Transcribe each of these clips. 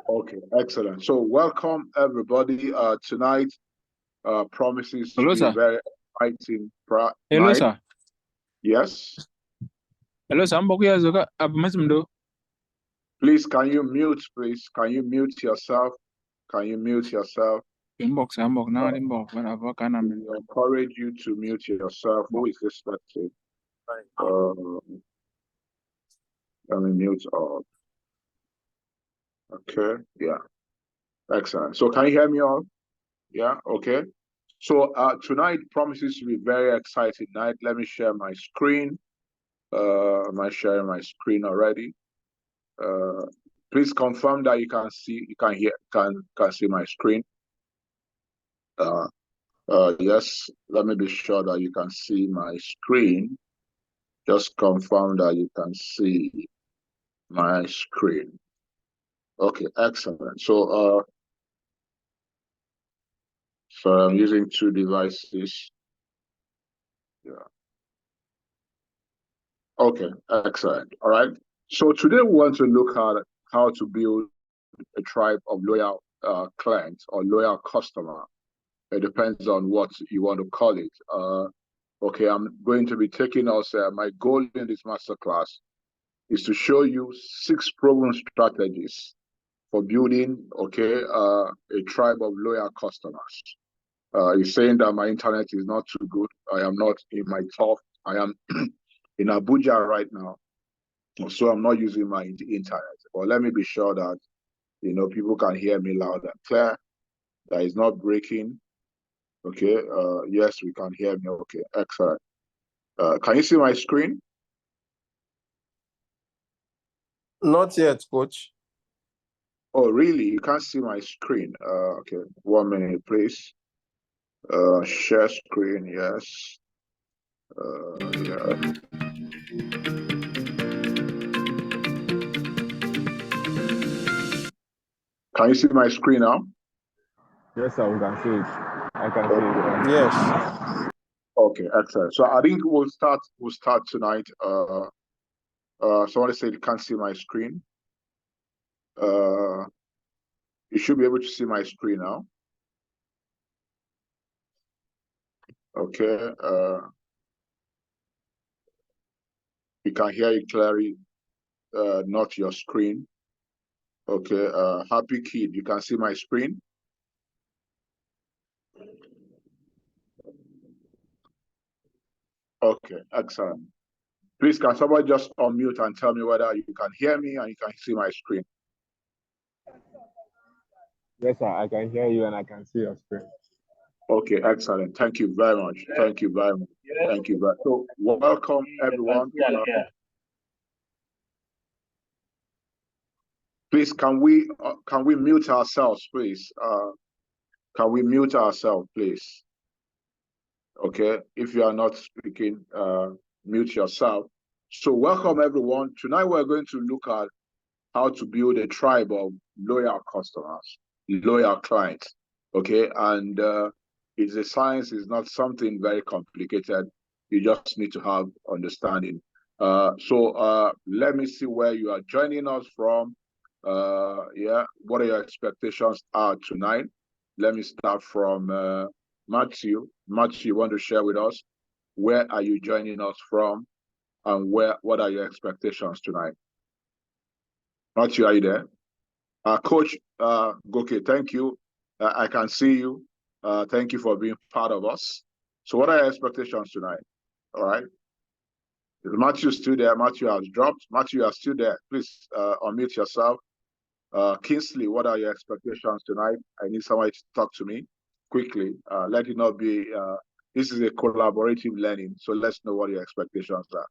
Okay, excellent. So welcome everybody. Tonight promises to Hello, be sir. very exciting Hello, night. sir. Yes. Hello, sir. Mbokuya zoka abumasimdo. Please, can you mute, please? Can you mute yourself? Can you mute yourself? Inbox, inbox. Now inbox. When I've got We encourage you to mute yourself. Who is this? Let's see. Let me mute all. Okay. Yeah. Excellent. So can you hear me all? Yeah. Okay. So tonight promises to be very exciting night. Let me share my screen. Am I sharing my screen already? Please confirm that you can see, you can hear, can see my screen. Yes, let me be sure that you can see my screen. Just confirm that you can see my screen. Okay, excellent. So I'm using two devices. Yeah. Okay, excellent. All right. So today we want to look at how to build a tribe of loyal clients or loyal customer. It depends on what you want to call it. Okay, I'm going to be taking us, my goal in this masterclass is to show you 6 proven strategies for building, okay, a tribe of loyal customers. You're saying that my internet is not too good. I am not in my top. I am in Abuja right now, so I'm not using my internet. But let me be sure that, you know, people can hear me loud and clear. That is not breaking. Okay, yes, we can hear me. Okay, excellent. Can you see my screen? Not yet, coach. Oh, really? You can't see my screen? Okay, 1 minute, please. Share screen, yes. Yeah. Can you see my screen now? Yes, sir, we can see it. I can see it. Yes. Okay, excellent. So I think we'll start tonight. Somebody said you can't see my screen. You should be able to see my screen now. Okay. We can hear you clearly, not your screen. Okay, Happy Kid, you can see my screen? Okay, excellent. Please, can somebody just unmute and tell me whether you can hear me and you can see my screen? Yes, sir, I can hear you and I can see your screen. Okay, excellent. Thank you very much. Thank you very much. Thank you very much. So, welcome everyone. Please, can we mute ourselves, please? Can we mute ourselves, please? Okay, if you are not speaking, mute yourself. So welcome everyone. Tonight we're going to look at how to build a tribe of loyal customers, loyal clients. Okay, and it's a science, is not something very complicated. You just need to have understanding. So let me see where you are joining us from. Yeah, what are your expectations are tonight? Let me start from Matthew. Matthew, you want to share with us where are you joining us from, and what are your expectations tonight? Matthew, are you there? Coach Goke, thank you. I can see you. Thank you for being part of us. So what are your expectations tonight? All right. Is Matthew still there? Matthew has dropped. Matthew, you are still there. Please unmute yourself. Kingsley, what are your expectations tonight? I need somebody to talk to me quickly. Let it not be, this is a collaborative learning, so let's know what your expectations are.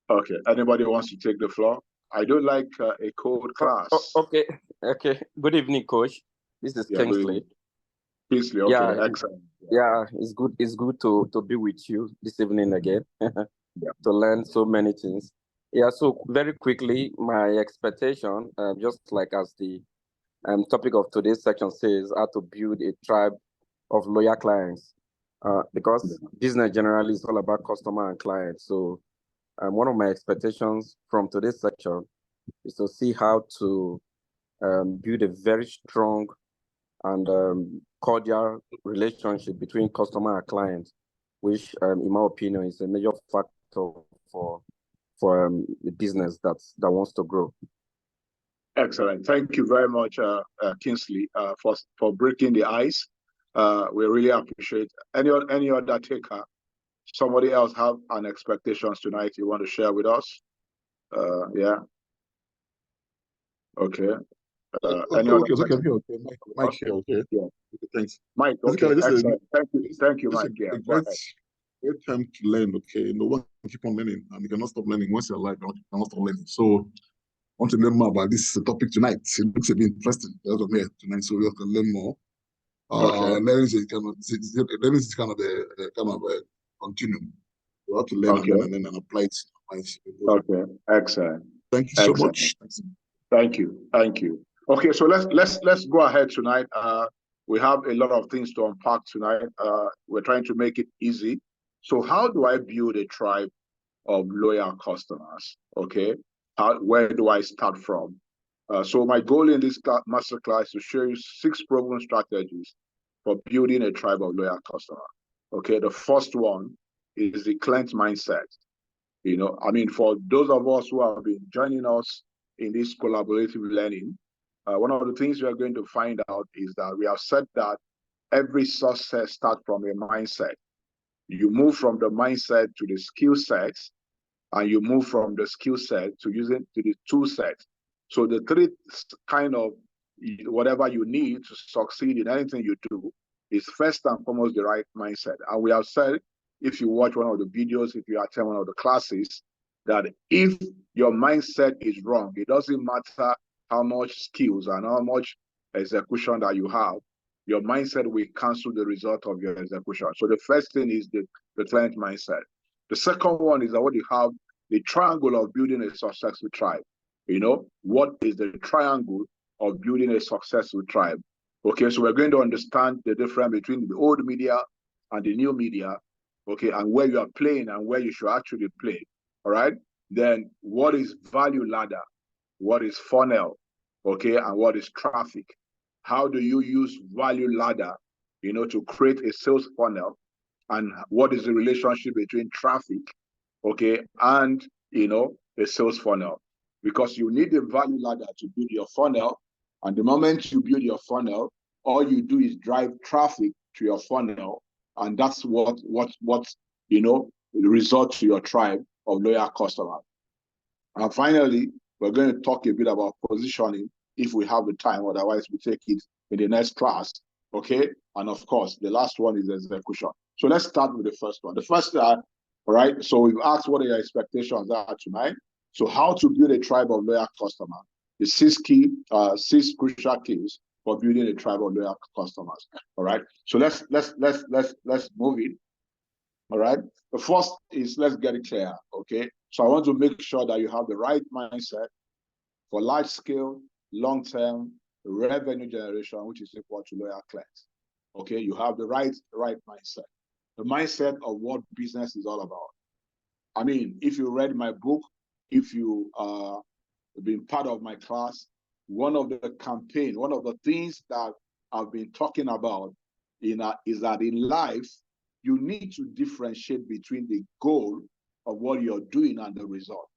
Okay, anybody wants to take the floor? I don't like a cold class. Okay. Good evening, coach. This is Kingsley. Kingsley, okay, excellent. Yeah, it's good to be with you this evening again. To learn so many things. Yeah, so very quickly, my expectation, just like as the topic of today's section says, how to build a tribe of loyal clients. because business generally is all about customer and client. So one of my expectations from today's section is to see how to build a very strong and cordial relationship between customer and client, which, in my opinion, is a major factor for the business that wants to grow. Excellent. Thank you very much, Kingsley, for breaking the ice. We really appreciate any other taker. Somebody else have an expectations tonight you want to share with us? Yeah. Okay. Okay, Mike here, okay. Yeah. Thanks. Mike, okay. Excellent. Thank you, Mike. Yeah. Great time to learn, okay. No one can keep on learning, and you cannot stop learning. Once you're alive, you cannot stop learning. So I want to learn more about this topic tonight. It looks a bit interesting. That's what I'm here tonight, so we have to learn more. Okay. Learning is kind of a continuum. You have to learn and apply it. Okay. Excellent. Thank you so much. Thank you. Okay, so let's go ahead tonight. We have a lot of things to unpack tonight. We're trying to make it easy. So how do I build a tribe of loyal customers? Okay, where do I start from? So my goal in this masterclass is to show you 6 proven strategies for building a tribe of loyal customers. Okay, the first one is the client mindset. You know, I mean, for those of us who have been joining us in this collaborative learning, one of the things we are going to find out is that we have said that every success starts from a mindset. You move from the mindset to the skill sets, and you move from the skill set to the tool set. So the 3 kind of whatever you need to succeed in anything you do is first and foremost the right mindset. And we have said, if you watch one of the videos, if you attend one of the classes, that if your mindset is wrong, it doesn't matter how much skills and how much execution that you have, your mindset will cancel the result of your execution. So the first thing is the client mindset. The second one is that what you have, the triangle of building a successful tribe. You know, what is the triangle of building a successful tribe? Okay, so we're going to understand the difference between the old media and the new media, okay, and where you are playing and where you should actually play, all right? Then what is value ladder? What is funnel, okay, and what is traffic? How do you use value ladder, you know, to create a sales funnel? And what is the relationship between traffic, okay, and, you know, a sales funnel? Because you need a value ladder to build your funnel. And the moment you build your funnel, all you do is drive traffic to your funnel. And that's what you know, result to your tribe of loyal customers. And finally, we're going to talk a bit about positioning if we have the time, otherwise we take it in the next class, okay? And of course, the last one is execution. So let's start with the first one. The first, all right, so we've asked what your expectations are tonight. So how to build a tribe of loyal customers. The 6 crucial keys for building a tribe of loyal customers, all right? So let's move it, all right? The first is, let's get it clear, okay? So I want to make sure that you have the right mindset for large scale, long-term revenue generation, which is equal to loyal clients. Okay, you have the right mindset. The mindset of what business is all about. I mean, if you read my book, if you been part of my class, one of the things that I've been talking about is that in life, you need to differentiate between the goal of what you're doing and the result.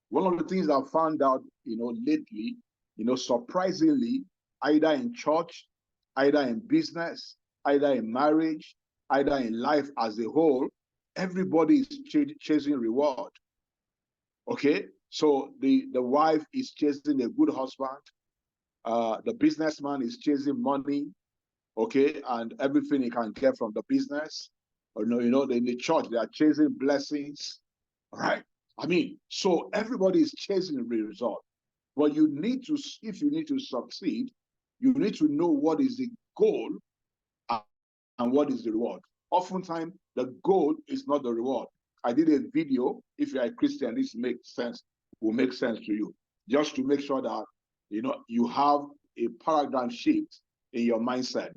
One of the things I've found out, you know, lately, you know, surprisingly, either in church, either in business, either in marriage, either in life as a whole, everybody is chasing reward. Okay, so the wife is chasing a good husband, the businessman is chasing money, okay, and everything he can get from the business. Or you know, in the church they are chasing blessings, right? I mean, so everybody is chasing the result. But you need to, if you need to succeed, you need to know what is the goal and what is the reward. Oftentimes, the goal is not the reward. I did a video, if you're a Christian, this makes sense, will make sense to you. Just to make sure that, you know, you have a paradigm shift in your mindset.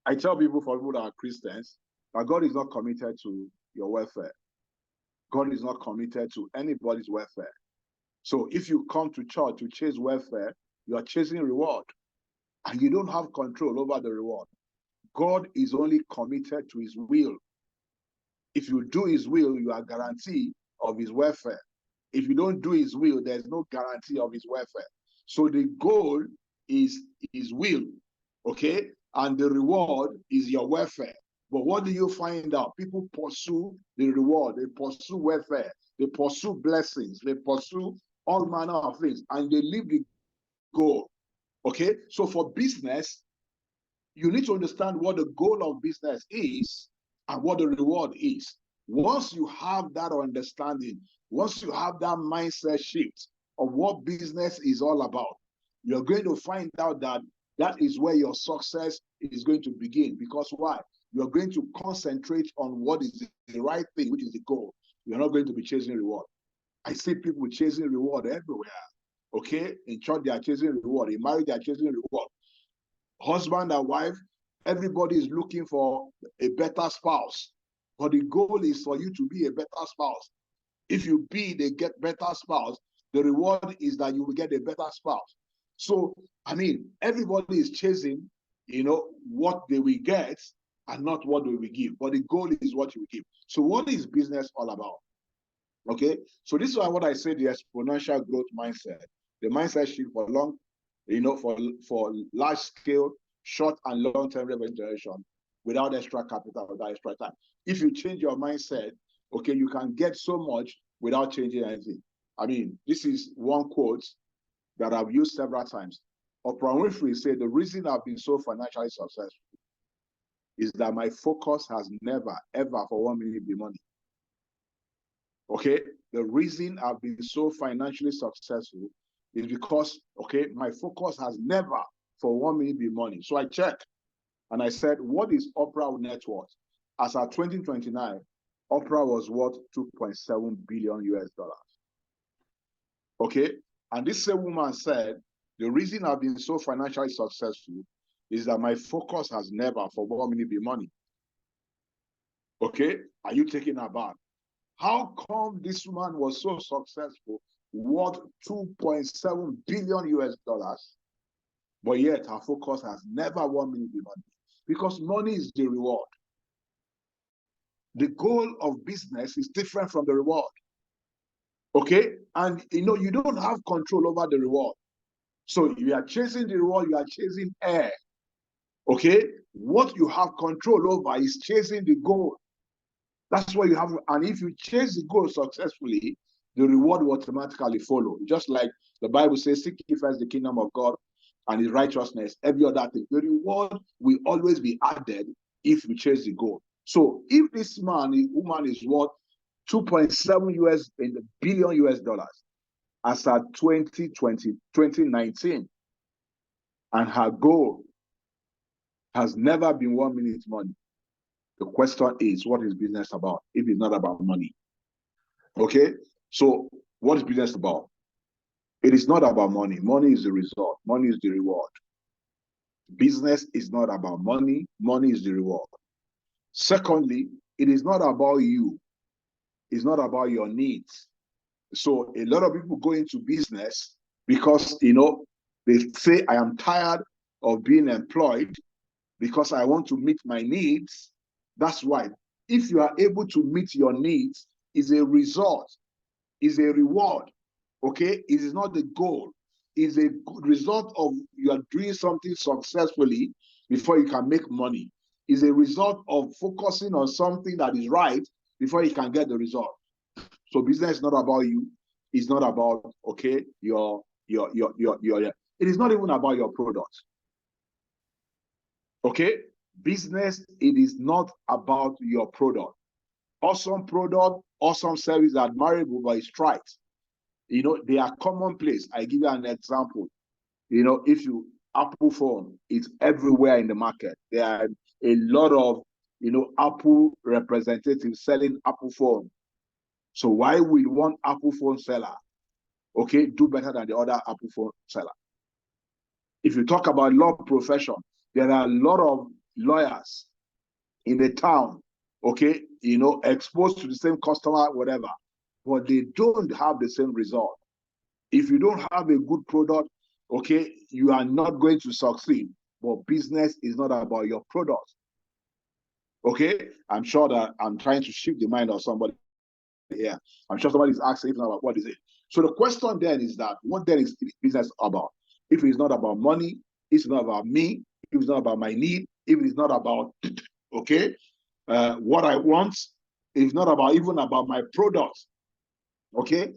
I tell people, for people that are Christians, But God is not committed to your welfare. God is not committed to anybody's welfare. So if you come to church to chase welfare, you are chasing reward, and you don't have control over the reward. God is only committed to his will. If you do his will, you are guaranteed of his welfare. If you don't do his will, there's no guarantee of his welfare. So the goal is his will, okay? And the reward is your welfare. But what do you find out? People pursue the reward, they pursue welfare, they pursue blessings, they pursue all manner of things, and they leave the goal, okay? So for business, you need to understand what the goal of business is and what the reward is. Once you have that understanding, once you have that mindset shift of what business is all about, you're going to find out that that is where your success is going to begin. Because why? You're going to concentrate on what is the right thing, which is the goal. You're not going to be chasing reward. I see people chasing reward everywhere. Okay? In church, they are chasing reward. In marriage, they are chasing reward. Husband and wife, everybody is looking for a better spouse. But the goal is for you to be a better spouse. If you be the get better spouse, the reward is that you will get a better spouse. So, I mean, everybody is chasing, what they will get and not what they will give. But the goal is what you will give. So what is business all about? Okay, so this is what I say, the exponential growth mindset, the mindset shift for long, for large scale, short and long-term revenue generation without extra capital, without extra time. If you change your mindset, okay, you can get so much without changing anything. I mean, this is one quote that I've used several times. Oprah Winfrey said, the reason I've been so financially successful is that my focus has never, ever for 1 minute been money. Okay, the reason I've been so financially successful is because, okay, my focus has never for 1 minute been money. So I checked and I said, what is Oprah net worth? As at 2029, Oprah was worth 2.7 billion US dollars. Okay, and this same woman said, the reason I've been so financially successful is that my focus has never for 1 minute been money. Okay, are you taking her back? How come this woman was so successful, worth 2.7 billion US dollars, but yet her focus has never 1 minute been money? Because money is the reward. The goal of business is different from the reward. Okay? And you don't have control over the reward. So you are chasing the reward, you are chasing air. Okay? What you have control over is chasing the goal. That's what you have. And if you chase the goal successfully, the reward will automatically follow. Just like the Bible says, seek ye first the kingdom of God and his righteousness, every other thing. The reward will always be added if you chase the goal. So if this woman is worth 2.7 billion US dollars as at 2019, and her goal has never been 1 minute money, the question is, what is business about if it's not about money? Okay, so what is business about? It is not about money. Money is the result. Money is the reward. Business is not about money. Money is the reward. Secondly, it is not about you. It's not about your needs. So a lot of people go into business because, they say, I am tired of being employed because I want to meet my needs. That's why. If you are able to meet your needs, is a result, is a reward. Okay, it is not the goal. It's a good result of you are doing something successfully before you can make money. It's a result of focusing on something that is right before you can get the result. So business is not about you. It's not about, okay, your it is not even about your product. Okay, business, it is not about your product. Awesome product, awesome service, admirable, but it's trite. They are commonplace. I give you an example. If Apple phone is everywhere in the market. There are a lot of, Apple representatives selling Apple phone. So why will one Apple phone seller, okay, do better than the other Apple phone seller? If you talk about law profession, there are a lot of lawyers in the town okay, exposed to the same customer, whatever, but they don't have the same result. If you don't have a good product, okay, you are not going to succeed. But business is not about your product. Okay, I'm sure that I'm trying to shift the mind of somebody here. I'm sure somebody is asking about what is it. So the question then is that what then is business about? If it's not about money, it's not about me, if it's not about my need, if it's not about okay, what I want, it's not about even about my product. Okay,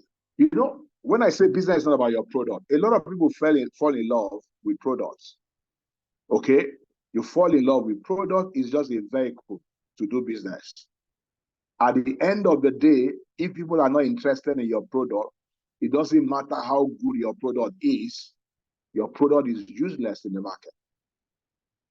when I say business is not about your product, a lot of people fall in love with products. Okay, you fall in love with product is just a vehicle to do business. At the end of the day, if people are not interested in your product, it doesn't matter how good your product is useless in the market.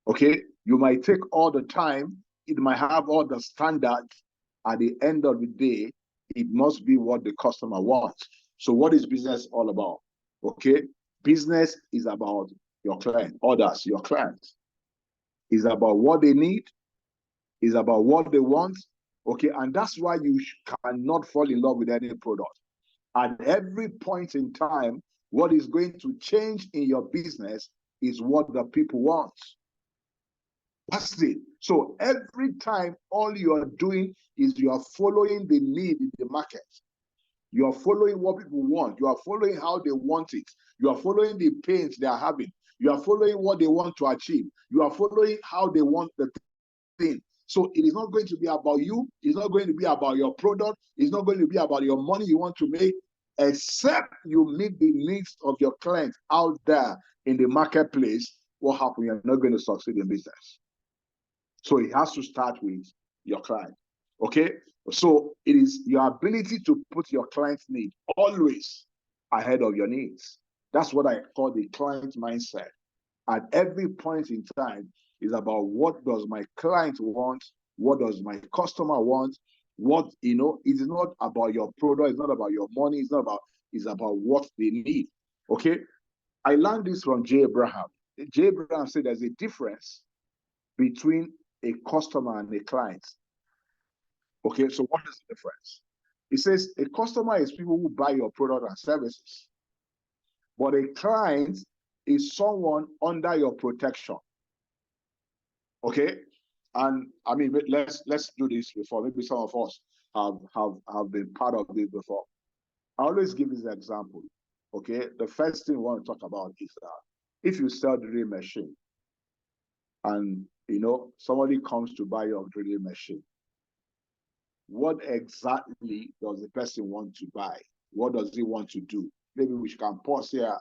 Okay, you might take all the time, it might have all the standards. At the end of the day, it must be what the customer wants. So what is business all about? Okay, business is about your client, others, your clients. It's about what they need, it's about what they want. Okay, and that's why you cannot fall in love with any product. At every point in time, what is going to change in your business is what the people want. That's it. So every time, all you are doing is you are following the need in the market. You are following what people want. You are following how they want it. You are following the pains they are having. You are following what they want to achieve. You are following how they want the thing. So it is not going to be about you. It's not going to be about your product. It's not going to be about your money you want to make, except you meet the needs of your clients out there in the marketplace. What happens? You're not going to succeed in business. So it has to start with your client. Okay? So it is your ability to put your client's need always ahead of your needs. That's what I call the client mindset. At every point in time is about what does my client want? What does my customer want? It is not about your product, it's not about your money, it's about what they need. Okay? I learned this from Jay Abraham. Jay Abraham said there's a difference between a customer and a client. Okay, so what is the difference? He says a customer is people who buy your product and services, but a client is someone under your protection. Okay, and I mean, let's do this before. Maybe some of us have been part of this before. I always give this example. Okay, the first thing we want to talk about is that if you sell drilling machine, and somebody comes to buy your drilling machine, what exactly does the person want to buy? What does he want to do? Maybe we can pause here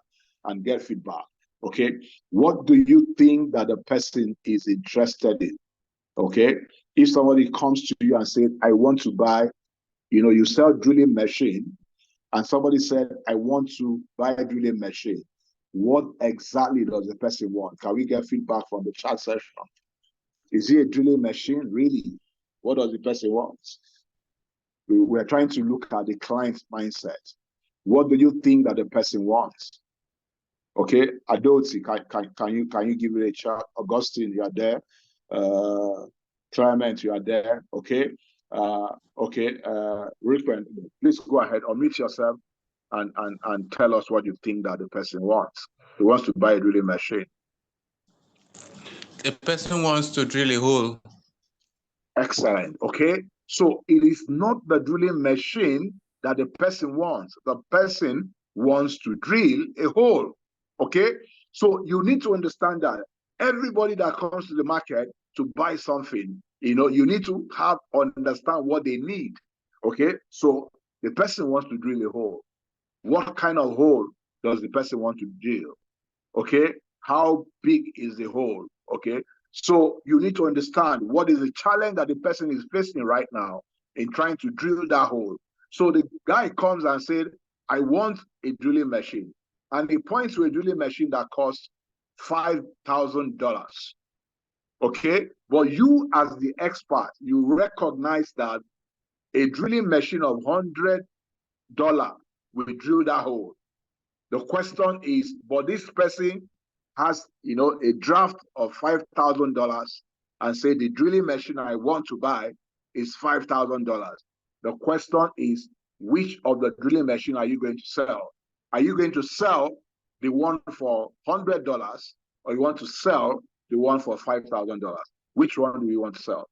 and get feedback. Okay, what do you think that the person is interested in? Okay, if somebody comes to you and said, I want to buy, you sell drilling machine, and somebody said, I want to buy a drilling machine, what exactly does the person want? Can we get feedback from the chat session? Is it a drilling machine? Really? What does the person want? We're trying to look at the client's mindset. What do you think that the person wants? Okay, Adoti, can you give it a shot? Augustine, you are there. Clement, you are there. Okay. Rickman, please go ahead, unmute yourself and tell us what you think that the person wants. He wants to buy a drilling machine. The person wants to drill a hole. Excellent. Okay. So it is not the drilling machine that the person wants. The person wants to drill a hole. Okay. So you need to understand that everybody that comes to the market to buy something, you need to understand what they need. Okay. So the person wants to drill a hole. What kind of hole does the person want to drill? Okay. How big is the hole? Okay. So you need to understand what is the challenge that the person is facing right now in trying to drill that hole. So the guy comes and said, I want a drilling machine. And he points to a drilling machine that costs $5,000. Okay. But you as the expert, you recognize that a drilling machine of $100 will drill that hole. The question is, but this person has, a draft of $5,000 and say the drilling machine I want to buy is $5,000. The question is, which of the drilling machine are you going to sell? Are you going to sell the one for $100, or you want to sell the one for $5,000? Which one do you want to sell?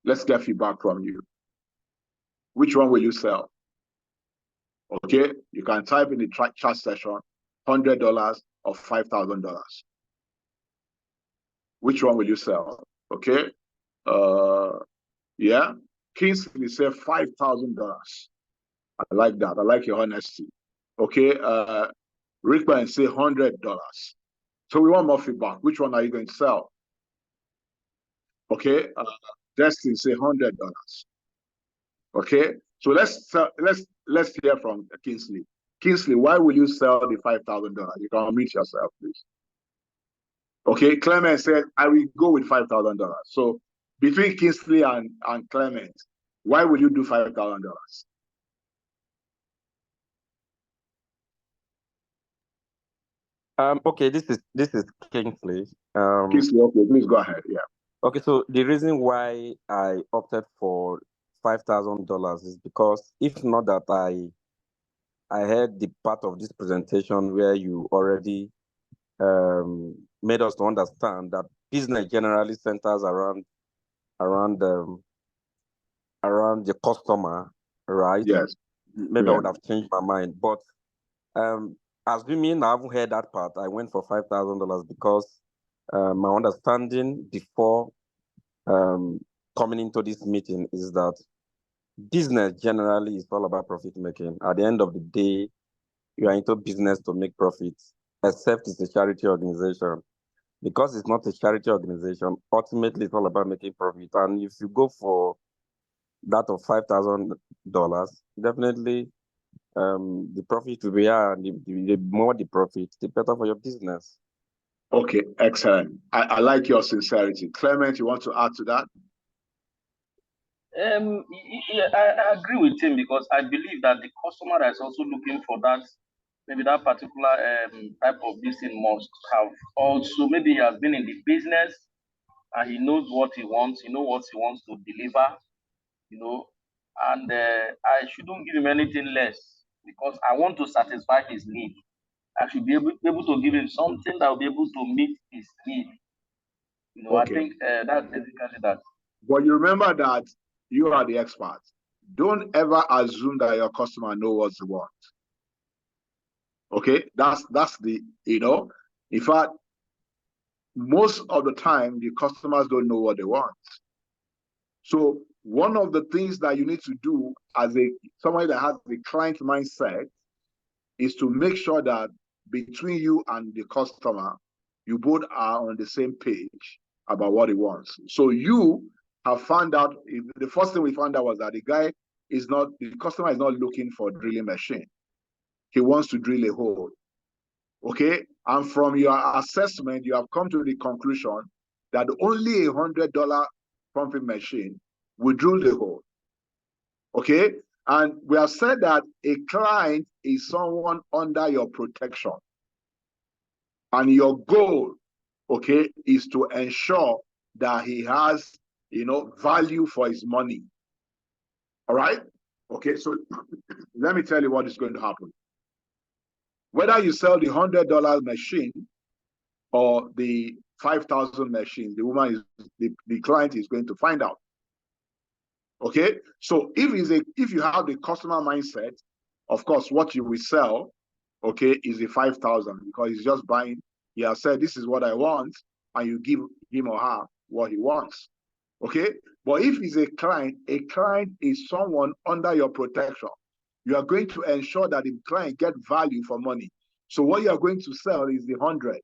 Let's get feedback from you. Which one will you sell? Okay, you can type in the chat session, $100 or $5,000. Which one will you sell? Okay, yeah, Kingsley said $5,000. I like that. I like your honesty. Okay, Rickman say $100. So we want more feedback. Which one are you going to sell? Okay, Destin say $100. Okay, so let's hear from Kingsley. Kingsley, why will you sell the $5,000? You can unmute yourself, please. Okay, Clement said I will go with $5,000. So between Kingsley and Clement, why will you do $5,000? Okay, this is Kingsley. Kingsley, okay, please go ahead. Yeah. Okay, so the reason why I opted for $5,000 is because if not that I heard the part of this presentation where you already made us to understand that business generally centers around the customer, right? Yes. Maybe I would have changed my mind, but assuming I haven't heard that part, I went for $5,000 because my understanding before coming into this meeting is that business generally is all about profit making. At the end of the day, you are into business to make profits, except it's a charity organization. Because it's not a charity organization, ultimately it's all about making profit. And if you go for that of $5,000, definitely the profit will be higher. The more the profit, the better for your business. Okay, excellent. I like your sincerity. Clement, you want to add to that? Yeah, I agree with him, because I believe that the customer is also looking for that, maybe that particular type of listing must have also, maybe he has been in the business and he knows what he wants, what he wants to deliver, and I shouldn't give him anything less, because I want to satisfy his need. I should be able to give him something that will be able to meet his need. Okay. I think that's basically that. But you remember that you are the expert. Don't ever assume that your customer knows what they want. Okay, that's the, in fact, most of the time the customers don't know what they want. So one of the things that you need to do as somebody that has the client mindset is to make sure that between you and the customer, you both are on the same page about what he wants. So you have found out, the first thing we found out was that the customer is not looking for a drilling machine. He wants to drill a hole. Okay, and from your assessment, you have come to the conclusion that only a $100 pumping machine will drill the hole. Okay, and we have said that a client is someone under your protection, and your goal, okay, is to ensure that he has, value for his money. All right. Okay, so let me tell you what is going to happen. Whether you sell the $100 machine or the 5,000 machine, the client is going to find out. Okay, so if you have the customer mindset, of course, what you will sell, okay, is the 5,000, because he's just buying. He has said, this is what I want, and you give him or her what he wants. Okay, but if he's a client is someone under your protection. You are going to ensure that the client get value for money. So what you are going to sell is the 100.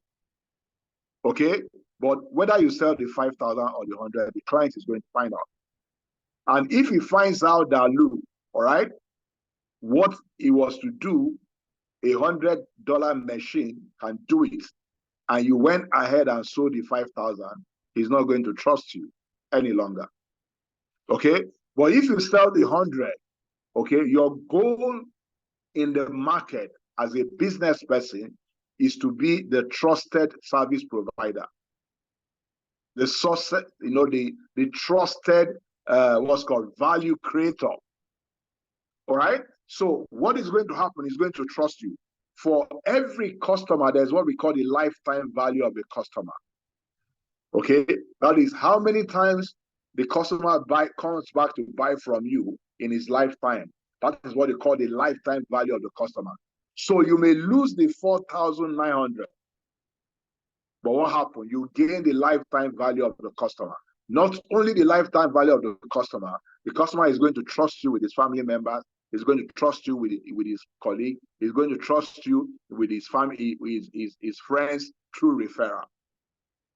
Okay, but whether you sell the 5,000 or the 100, the client is going to find out. And if he finds out that, look, all right, what he was to do, a $100 machine can do it, and you went ahead and sold the 5,000, he's not going to trust you any longer. Okay, but if you sell the 100, okay, your goal in the market as a business person is to be the trusted service provider. The source, the trusted what's called value creator. All right. So what is going to happen is going to trust you. For every customer, there's what we call the lifetime value of the customer. Okay, that is how many times the customer comes back to buy from you in his lifetime. That is what they call the lifetime value of the customer. So you may lose the 4,900, but what happened? You gain the lifetime value of the customer. Not only the lifetime value of the customer is going to trust you with his family members. He's going to trust you with his colleague. He's going to trust you with his family, with his friends through referral.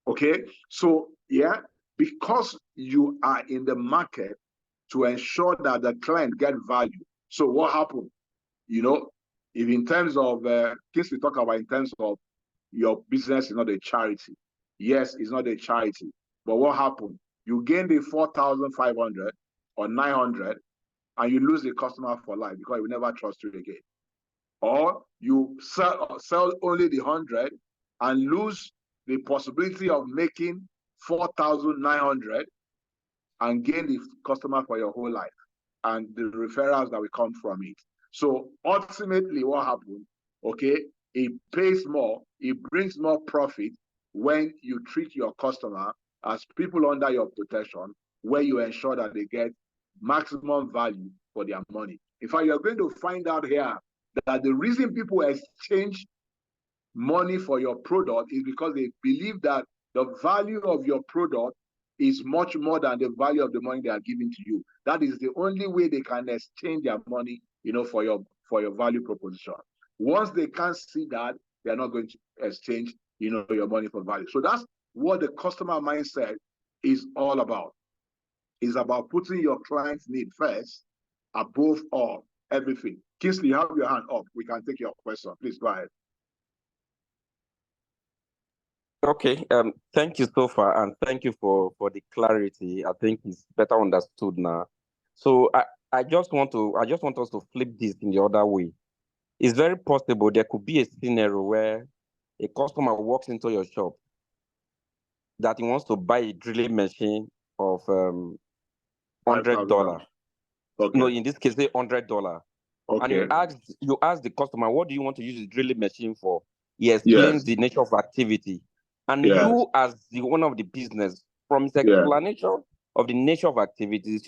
Okay, so yeah, because you are in the market to ensure that the client get value. So what happened? You know, if in terms of things we talk about in terms of your business is not a charity. Yes, it's not a charity. But what happened? You gain the 4,500 or 900 and you lose the customer for life because he will never trust you again. Or you sell only the 100 and lose the possibility of making 4,900 and gain the customer for your whole life and the referrals that will come from it. So ultimately what happened, okay, it pays more, it brings more profit when you treat your customer as people under your protection, where you ensure that they get maximum value for their money. In fact, you're going to find out here that the reason people exchange money for your product is because they believe that the value of your product is much more than the value of the money they are giving to you. That is the only way they can exchange their money, you know, for your value proposition. Once they can't see that, they are not going to exchange, you know, your money for value. So that's what the customer mindset is all about. It's about putting your client's need first above all, everything. Kingsley, you have your hand up. We can take your question. Please go ahead. Okay, thank you so far, and thank you for the clarity. I think it's better understood now. So I just want us to flip this in the other way. It's very possible there could be a scenario where a customer walks into your shop that he wants to buy a drilling machine of $100. Okay. No, in this case, say $100. Okay. And you ask the customer, what do you want to use the drilling machine for? He explains the nature of activity. And you, as the owner of the business, from his explanation of the nature of activities,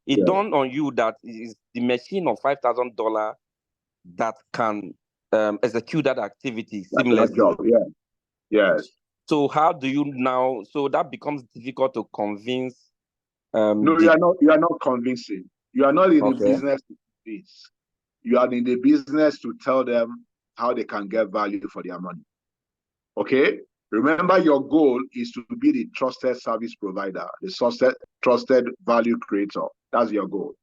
it dawned on you that it is the machine of $5,000 that can execute that activity seamlessly. That job, yes. So how do you now? So that becomes difficult to convince. No, you are not convincing. You are not in the business to convince. You are in the business to tell them how they can get value for their money. Okay? Remember, your goal is to be the trusted service provider, the trusted value creator. That's your goal.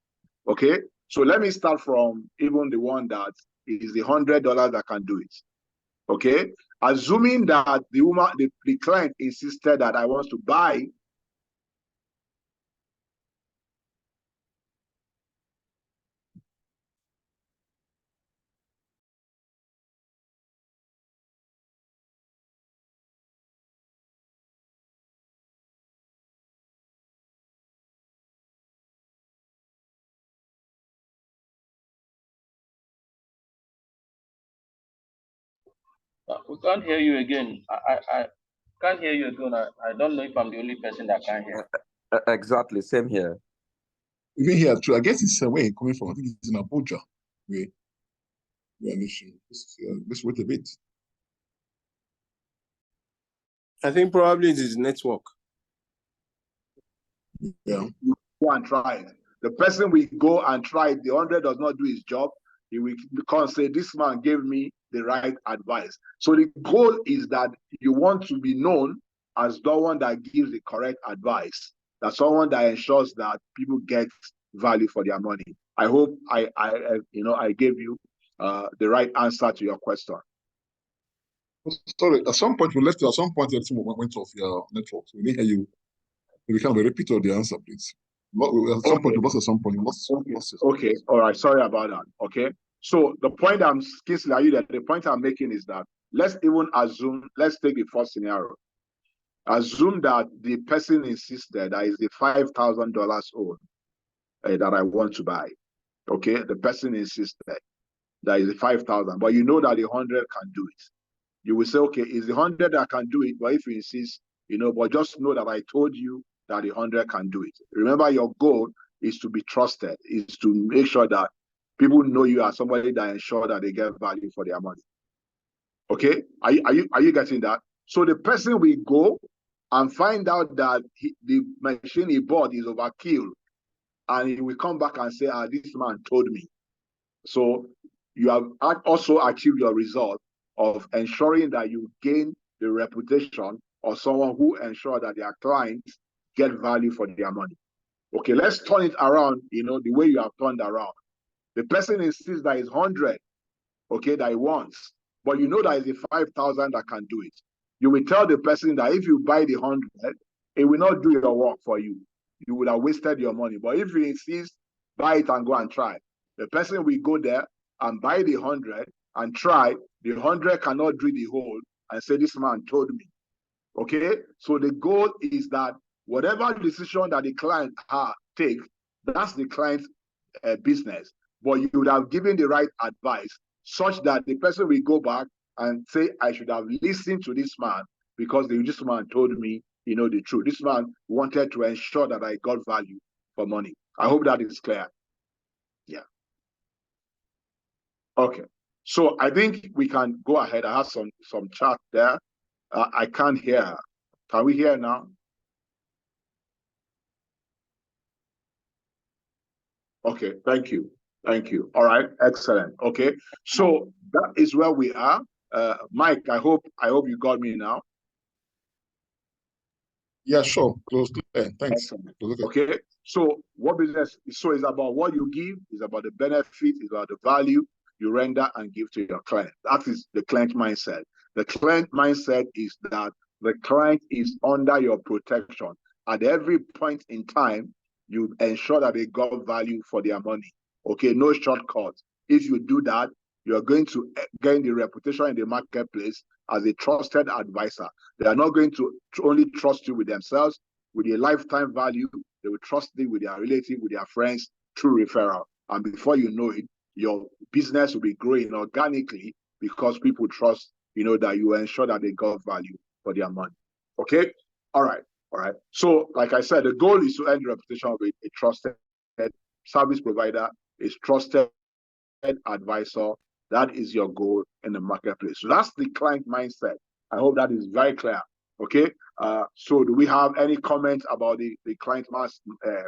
Okay? So let me start from even the one that is the $100 that can do it. Okay? Assuming that the client insisted that I want to buy we can't hear you again. I can't hear you again. I don't know if I'm the only person that can't hear. Exactly, same here. Even here too, I guess it's where he's coming from. I think it's in Abuja. Let's wait a bit. I think probably it is network. Yeah. Go and try it. The person will go and try it. The 100 does not do his job. He will say, this man gave me the right advice. So the goal is that you want to be known as the one that gives the correct advice. That's someone that ensures that people get value for their money. I hope I gave you the right answer to your question. Sorry, at some point everything went off your network. So we didn't hear you. We can repeat all the answer, please. At some point, you lost. Okay, all right. Sorry about that. Okay. So the point the point I'm making is that let's even assume, let's take the first scenario. Assume that the person insisted that is the $5,000 old that I want to buy. Okay, the person insisted that is the 5,000, but you know that the 100 can do it. You will say, okay, is the 100 that can do it? But if you insist, but just know that I told you that the 100 can do it. Remember, your goal is to be trusted, is to make sure that people know you as somebody that ensure that they get value for their money. Okay, are you getting that? So the person will go and find out that the machine he bought is overkill, and he will come back and say, this man told me. So you have also achieved your result of ensuring that you gain the reputation of someone who ensures that their clients get value for their money. Okay, let's turn it around, the way you have turned around. The person insists that it's 100, okay, that he wants, but you know that it's the 5,000 that can do it. You will tell the person that if you buy the 100, it will not do your work for you. You would have wasted your money. But if you insist, buy it and go and try. The person will go there and buy the 100 and try. The 100 cannot drill the hole and say, this man told me. Okay? So the goal is that whatever decision that the client take, that's the client's business. But you would have given the right advice such that the person will go back and say, I should have listened to this man because this man told me, the truth. This man wanted to ensure that I got value for money. I hope that is clear. Yeah. Okay. So I think we can go ahead. I have some chat there. I can't hear. Can we hear now? Okay, thank you. Thank you. All right, excellent. Okay, so that is where we are. Mike, I hope you got me now. Yeah, sure. Close. Thanks. Excellent. Okay, so what business? So it's about what you give, it's about the benefit, it's about the value you render and give to your client. That is the client mindset. The client mindset is that the client is under your protection. At every point in time, you ensure that they got value for their money. Okay, no shortcuts. If you do that, you're going to gain the reputation in the marketplace as a trusted advisor. They are not going to only trust you with themselves, with a lifetime value. They will trust you with their relative, with their friends, through referral. And before you know it, your business will be growing organically because people trust, that you ensure that they got value for their money. Okay? All right. So, like I said, the goal is to earn the reputation of a trusted service provider, a trusted advisor. That is your goal in the marketplace. So that's the client mindset. I hope that is very clear. Okay. So do we have any comments about the client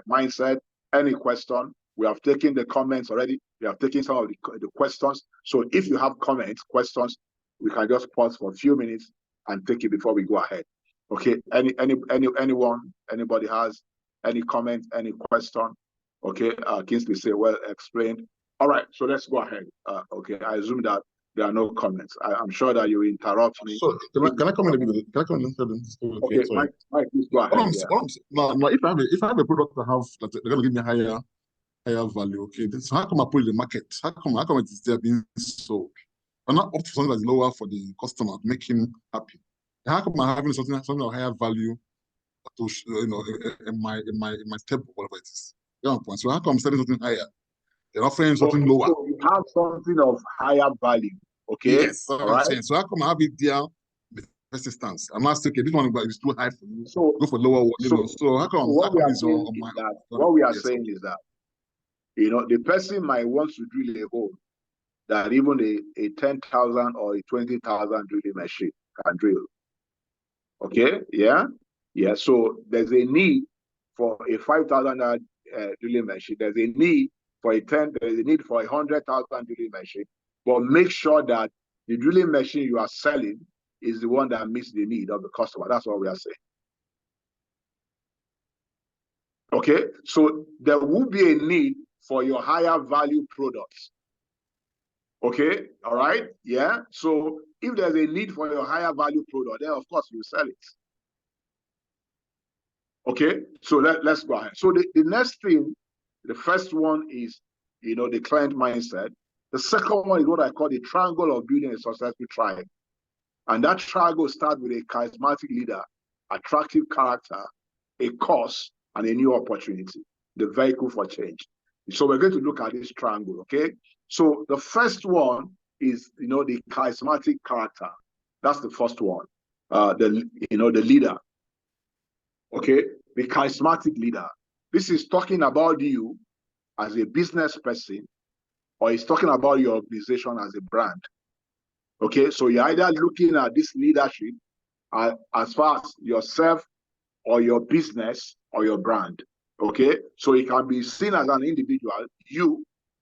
mindset? Any question? We have taken the comments already. We have taken some of the questions. So if you have comments, questions, we can just pause for a few minutes and take it before we go ahead. Okay. Anyone? Anybody has any comment? Any question? Okay. Kingsley say well explained. All right. So let's go ahead. Okay. I assume that there are no comments. I'm sure that you interrupt me. So can I comment a bit? Can I comment a bit? Okay. Mike, please go ahead. No, if I have a product that they're gonna give me higher value. Okay. So how come I put it in the market? How come it is there being sold? I'm not up to something that's lower for the customer to make him happy. And how come I'm having something of higher value to in my table, whatever it is? So how come I'm selling something higher? They're offering something lower. So you have something of higher value. Okay. Yes, that's what I'm saying. So how come I have it there in the first instance? I'm not okay, this one is too high for you. So go for lower one. So how come what we are saying is that the person might want to drill a hole that even a 10,000 or a 20,000 drilling machine can drill. Okay, yeah. So there's a need for a 5,000 drilling machine. There's a need for there's a need for 100,000 drilling machine. But make sure that the drilling machine you are selling is the one that meets the need of the customer. That's what we are saying. Okay, so there will be a need for your higher value products. Okay, all right, yeah. So if there's a need for your higher value product, then of course you sell it. Okay, so let's go ahead. So the next thing, the first one is, the client mindset. The second one is what I call the triangle of building a successful tribe. And that triangle starts with a charismatic leader attractive character, a cause, and a new opportunity, the vehicle for change. So we're going to look at this triangle, okay? So the first one is, the charismatic character. That's the first one. The leader. Okay, the charismatic leader. This is talking about you as a business person, or it's talking about your organization as a brand. Okay, so you're either looking at this leadership as far as yourself or your business or your brand. Okay, so it can be seen as an individual,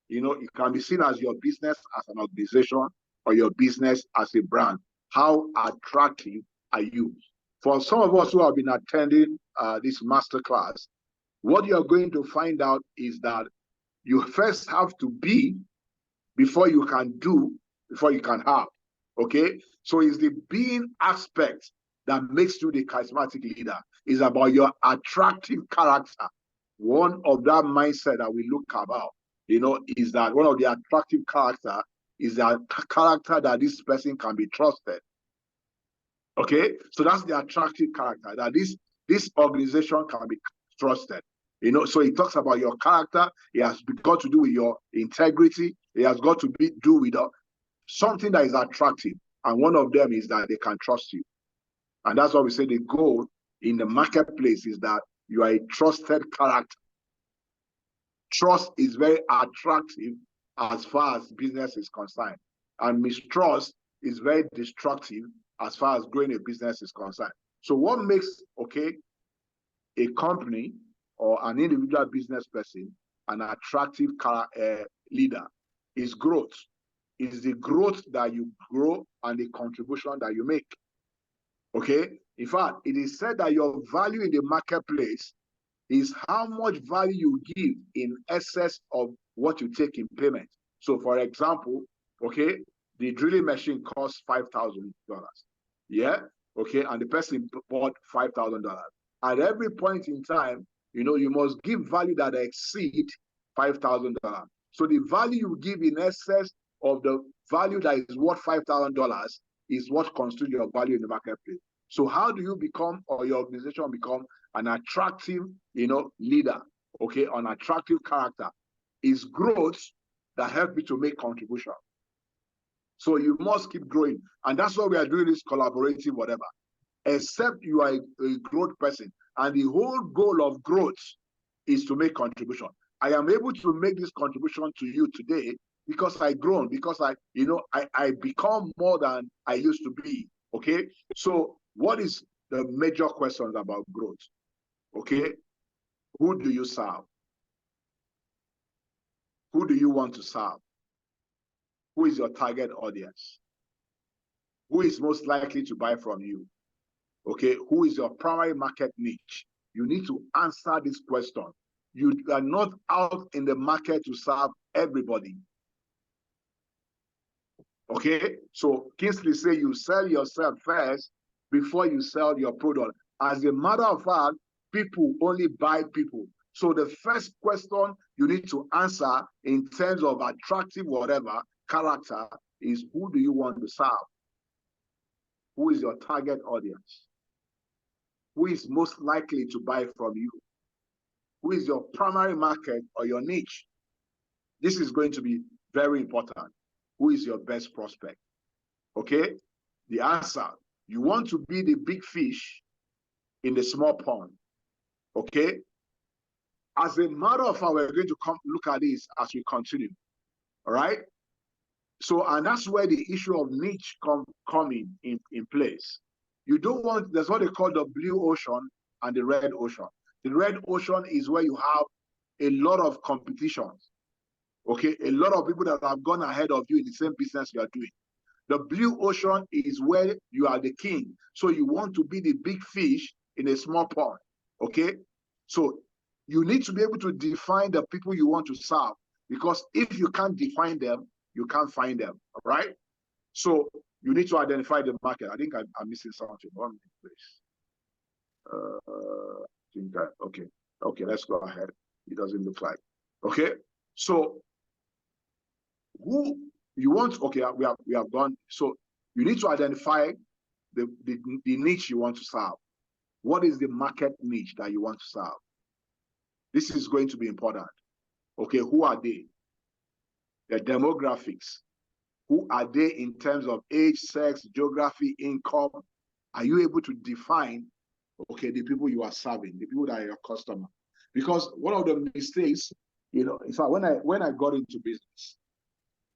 it can be seen as your business as an organization or your business as a brand. How attractive are you? For some of us who have been attending this masterclass, what you're going to find out is that you first have to be before you can do, before you can have. Okay, so it's the being aspect that makes you the charismatic leader. It's about your attractive character. One of that mindset that we look about, is that one of the attractive character is that character that this person can be trusted. Okay, so that's the attractive character, that this organization can be trusted. So it talks about your character. It has got to do with your integrity. It has got to do with something that is attractive. And one of them is that they can trust you. And that's why we say the goal in the marketplace is that you are a trusted character. Trust is very attractive as far as business is concerned. And mistrust is very destructive as far as growing a business is concerned. So what makes, a company or an individual business person an attractive leader is growth. Is the growth that you grow and the contribution that you make. Okay? In fact, it is said that your value in the marketplace is how much value you give in excess of what you take in payment. So for example, the drilling machine costs $5,000. Yeah? Okay, and the person bought $5,000. At every point in time, you must give value that exceed $5,000. So the value you give in excess of the value that is worth $5,000 is what constitutes your value in the marketplace. So how do you become, or your organization become, an attractive, leader, an attractive character? Is growth that helps you to make contribution. So you must keep growing. And that's why we are doing this collaborative whatever. Except you are a growth person. And the whole goal of growth is to make contribution. I am able to make this contribution to you today because I grown, because I become more than I used to be. Okay. So what is the major questions about growth? Okay. Who do you serve? Who do you want to serve? Who is your target audience? Who is most likely to buy from you? Okay. Who is your primary market niche? You need to answer this question. You are not out in the market to serve everybody. Okay, so Kingsley say you sell yourself first before you sell your product. As a matter of fact, people only buy people. So the first question you need to answer in terms of attractive whatever character is, who do you want to serve? Who is your target audience? Who is most likely to buy from you? Who is your primary market or your niche? This is going to be very important. Who is your best prospect? Okay, the answer, you want to be the big fish in the small pond. Okay, as a matter of fact, we're going to look at this as we continue. All right, so, and that's where the issue of niche come in place. You don't want, there's what they call the blue ocean and the red ocean. The red ocean is where you have a lot of competitions. Okay, a lot of people that have gone ahead of you in the same business you are doing. The blue ocean is where you are the king. So you want to be the big fish in a small pond. Okay, so you need to be able to define the people you want to serve, because if you can't define them, you can't find them. All right, so you need to identify the market. I think I'm missing something. One place. Okay, let's go ahead. It doesn't look like. Okay, so who you want, we have gone. So you need to identify the niche you want to serve. what is the market niche that you want to serve? This is going to be important. Okay, who are they? The demographics. Who are they in terms of age, sex, geography, income? Are you able to define, okay, the people you are serving, the people that are your customer? Because one of the mistakes, in fact, when I got into business,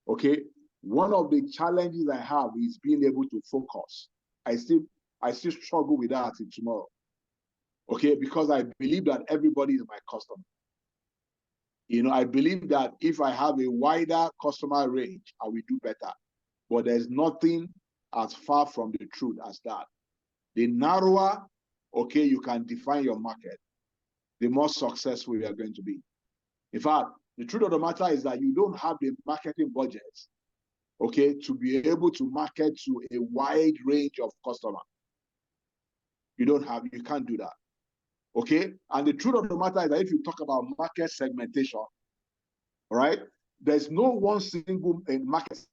okay, one of the challenges I have is being able to focus. I still struggle with that until tomorrow. Okay, because I believe that everybody is my customer. I believe that if I have a wider customer range, I will do better. But there's nothing as far from the truth as that. The narrower, okay, you can define your market, the more successful you are going to be. In fact, the truth of the matter is that you don't have the marketing budget, okay, to be able to market to a wide range of customers. You can't do that. Okay, and the truth of the matter is that if you talk about market segmentation, all right, there's no one single market.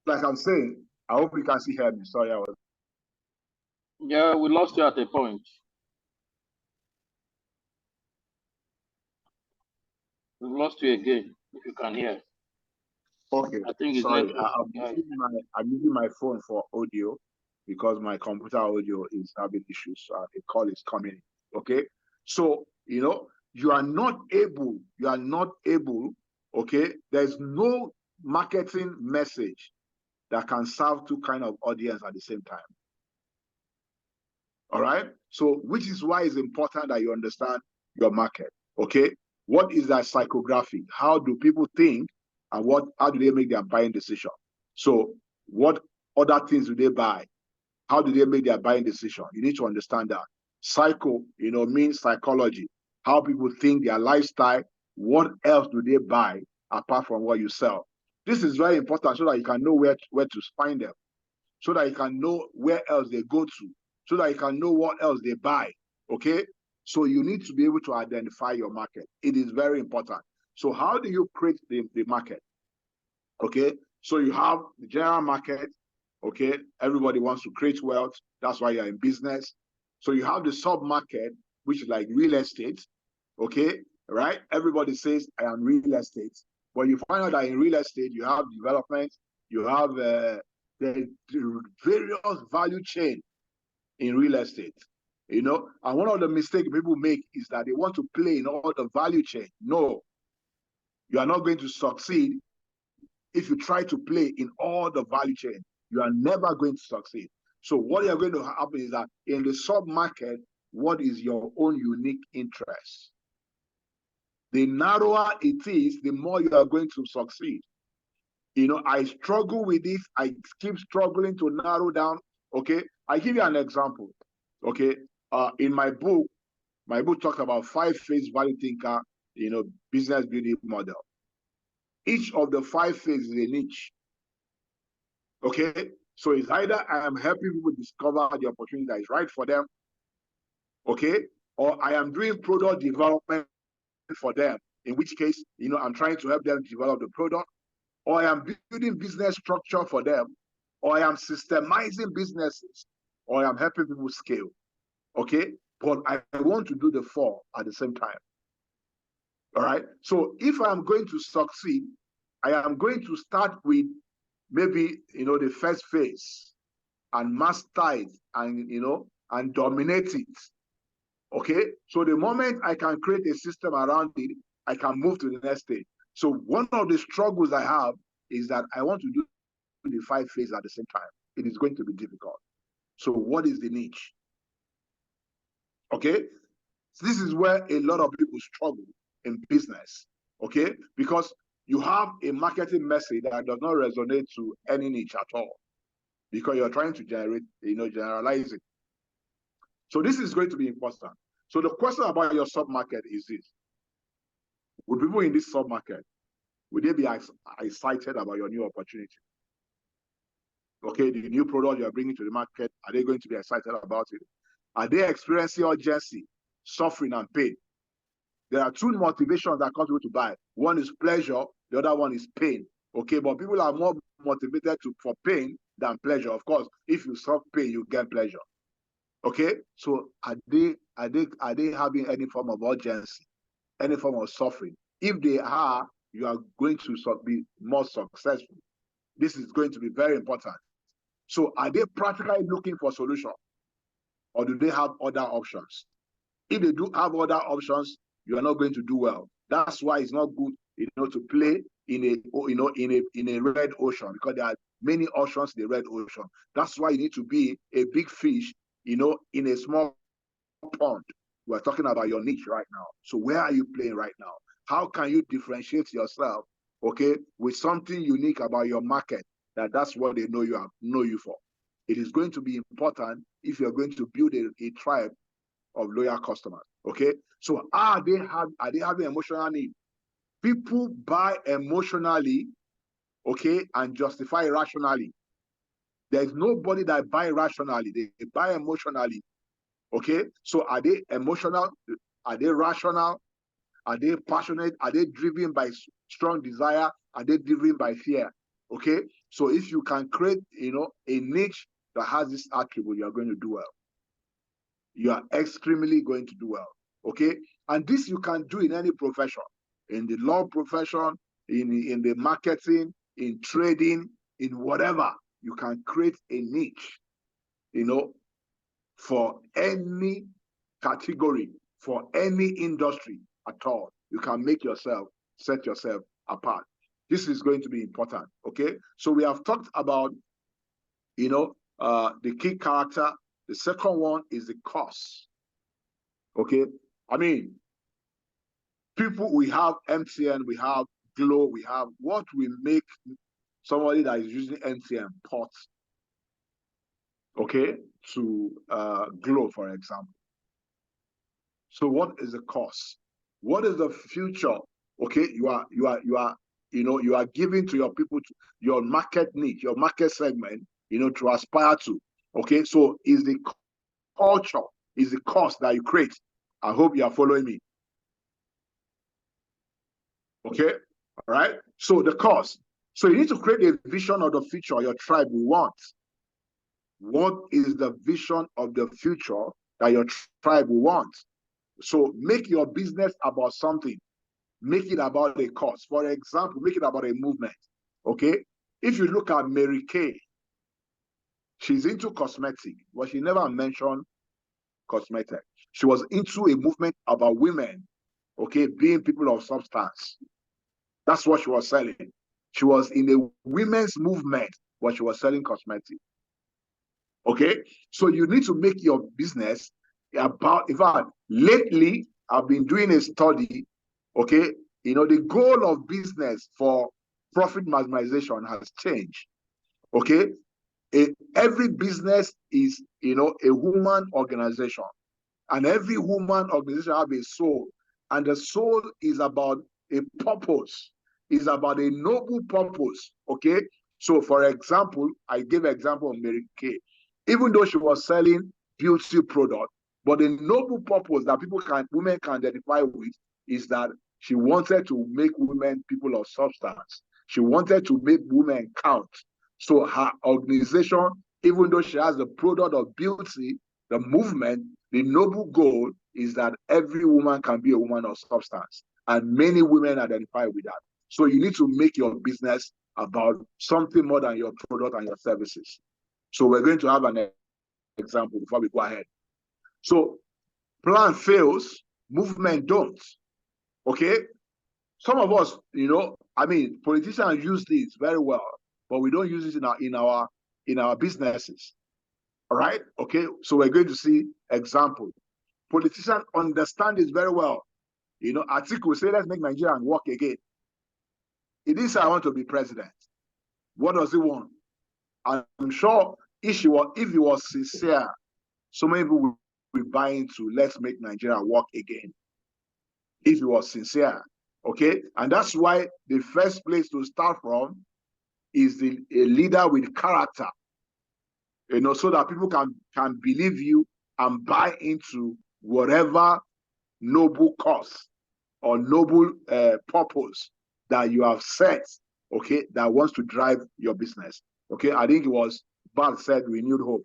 Like I'm saying, I hope you can see hear me. Sorry, Yeah, we lost you at a point. We lost you again, if you can hear. Okay, I think it's sorry. network. I'm using my phone for audio because my computer audio is having issues. A call is coming. Okay, so you are not able. Okay, there's no marketing message that can serve two kind of audience at the same time. All right. So, which is why it's important that you understand your market. Okay. What is that psychographic? How do people think, and how do they make their buying decision? So, what other things do they buy? How do they make their buying decision? You need to understand that. Psycho, means psychology. How people think, their lifestyle. What else do they buy apart from what you sell? This is very important so that you can know where to find them, so that you can know where else they go to, so that you can know what else they buy. Okay? So you need to be able to identify your market. It is very important. So how do you create the market? Okay? So you have the general market. Okay? Everybody wants to create wealth. That's why you're in business. So you have the sub-market, which is like real estate. Okay? Right? Everybody says, I am real estate. But you find out that in real estate, you have development, you have the various value chain in real estate, and one of the mistakes people make is that they want to play in all the value chain. No, you are not going to succeed if you try to play in all the value chain. You are never going to succeed. So what is going to happen is that in the sub-market, what is your own unique interest? The narrower it is, the more you are going to succeed. I struggle with this. I keep struggling to narrow down. Okay, I give you an example. Okay, in my book talks about 5-phase value thinker, business building model. Each of the 5 phases is a niche. Okay, so it's either I am helping people discover the opportunity that is right for them. Okay, or I am doing product development for them, in which case, I'm trying to help them develop the product, or I am building business structure for them, or I am systemizing businesses, or I am helping people scale. Okay, but I want to do the 4 at the same time. All right, so if I'm going to succeed, I am going to start with maybe the first phase and master it and dominate it. Okay, so the moment I can create a system around it, I can move to the next stage. So one of the struggles I have is that I want to do the 5 phases at the same time. It is going to be difficult. So what is the niche? Okay, so this is where a lot of people struggle in business. Okay, because you have a marketing message that does not resonate to any niche at all, because you're trying to generalize it. So this is going to be important. So the question about your sub-market is this: would people in this sub-market, would they be excited about your new opportunity? Okay, the new product you're bringing to the market, are they going to be excited about it? Are they experiencing urgency, suffering, and pain? There are two motivations that cause people to buy. One is pleasure, the other one is pain. Okay, but people are more motivated for pain than pleasure. Of course, if you suffer pain, you get pleasure. Okay, so are they having any form of urgency, any form of suffering? If they are, you are going to be more successful. This is going to be very important. So are they practically looking for solution, or do they have other options? If they do have other options, you are not going to do well. That's why it's not good, to play in a red ocean, because there are many oceans in the red ocean. That's why you need to be a big fish, in a small pond. We're talking about your niche right now. So where are you playing right now? How can you differentiate yourself, okay, with something unique about your market, that's what they know you for? It is going to be important if you're going to build a tribe of loyal customers. Okay, so are they having emotional need? People buy emotionally, okay, and justify rationally. There's nobody that buy rationally. They buy emotionally. Okay, so are they emotional? Are they rational? Are they passionate? Are they driven by strong desire? Are they driven by fear? Okay, so if you can create, a niche that has this attribute, you are going to do well. You are extremely going to do well. Okay, and this you can do in any profession, in the law profession, in the marketing, in trading, in whatever. You can create a niche, for any category, for any industry at all. You can set yourself apart. This is going to be important. Okay, so we have talked about, the key character. The second one is the cost. Okay, I mean, we have MTN, we have Glo, we have what we make somebody that is using MTN port, okay, to Glo, for example. So what is the cost? What is the future? Okay, you are giving to your people, to your market niche, your market segment, to aspire to. Okay, so is the culture, is the cost that you create. I hope you are following me. Okay, all right. So the cost. So you need to create a vision of the future your tribe will want. What is the vision of the future that your tribe will want? So make your business about something. Make it about a cause. For example, make it about a movement. Okay, if you look at Mary Kay, she's into cosmetic, but she never mentioned cosmetic. She was into a movement about women, okay, being people of substance. That's what she was selling. She was in a women's movement, but she was selling cosmetic. Okay, so you need to make your business about, in fact, lately I've been doing a study, okay, the goal of business for profit maximization has changed. Okay, every business is, a human organization, and every human organization has a soul, and the soul is about a purpose, is about a noble purpose. Okay, so for example, I gave example of Mary Kay. Even though she was selling beauty product, but the noble purpose that women can identify with is that she wanted to make women people of substance. She wanted to make women count. So her organization, even though she has the product of beauty, the movement, the noble goal is that every woman can be a woman of substance. And many women identify with that. So you need to make your business about something more than your product and your services. So we're going to have an example before we go ahead. So plan fails, movement don't. Okay? Some of us, politicians use this very well, but we don't use it in our businesses. All right? Okay, so we're going to see example. Politicians understand this very well. Atiku will say, let's make Nigeria work again. He didn't say, I want to be president. What does he want? I'm sure if he was sincere, so many people will be buying to let's make Nigeria work again. If he was sincere, okay? And that's why the first place to start from is a leader with character. you know, so that people can believe you and buy into whatever noble cause or noble purpose that you have set, okay, that wants to drive your business. Okay, I think it was Bart said renewed hope.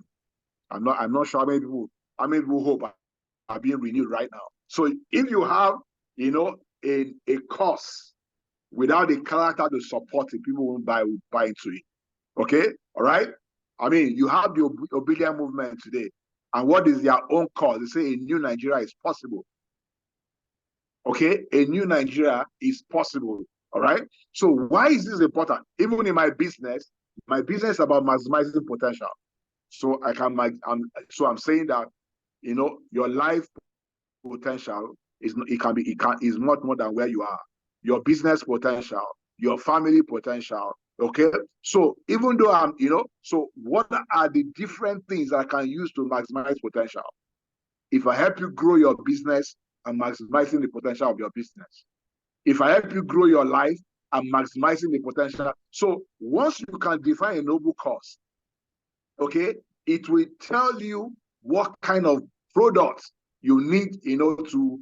I'm not sure how many people hope are being renewed right now. So if you have, you know, a cause without a character to support it, people won't buy into it. Okay, all right. I mean, you have the obedient movement today, and what is their own cause? They say a new Nigeria is possible. Okay, a new Nigeria is possible. All right. So why is this important? Even in my business is about maximizing potential. So I'm saying that, you know, your life potential is not more than where you are. Your business potential, your family potential. Okay. So even though I'm, you know, so what are the different things I can use to maximize potential? If I help you grow your business, I'm maximizing the potential of your business. If I help you grow your life, I'm maximizing the potential. So once you can define a noble cause, okay, it will tell you what kind of products you need, you know, to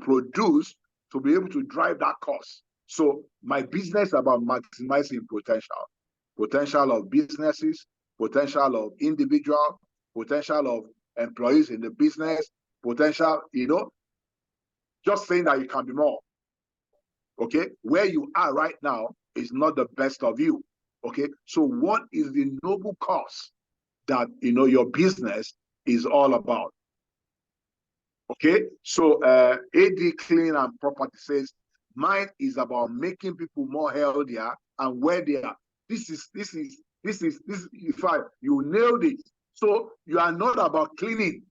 produce to be able to drive that cause. So my business is about maximizing potential of businesses, potential of individual, potential of employees in the business, potential, you know, just saying that you can be more. Okay, where you are right now is not the best of you. Okay, so what is the noble cause that, you know, your business is all about? Okay, so AD Clean and Property says mine is about making people more healthier and where they are. This is in fact, you nailed it. So you are not about cleaning.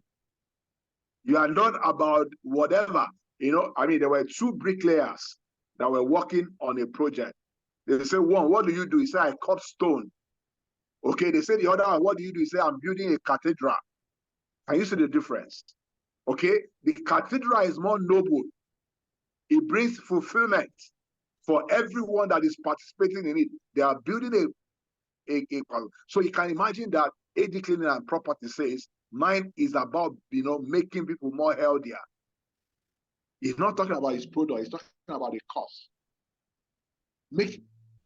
You are not about whatever. You know, I mean, there were two bricklayers that were working on a project. They say, one, what do you do? He said, I cut stone. Okay, they say the other one, what do you do? He said, I'm building a cathedral. Can you see the difference? Okay, the cathedral is more noble. It brings fulfillment for everyone that is participating in it. They are building so you can imagine that AD Cleaning and Property says, mine is about, you know, making people more healthier. He's not talking about his product, he's talking about the cost.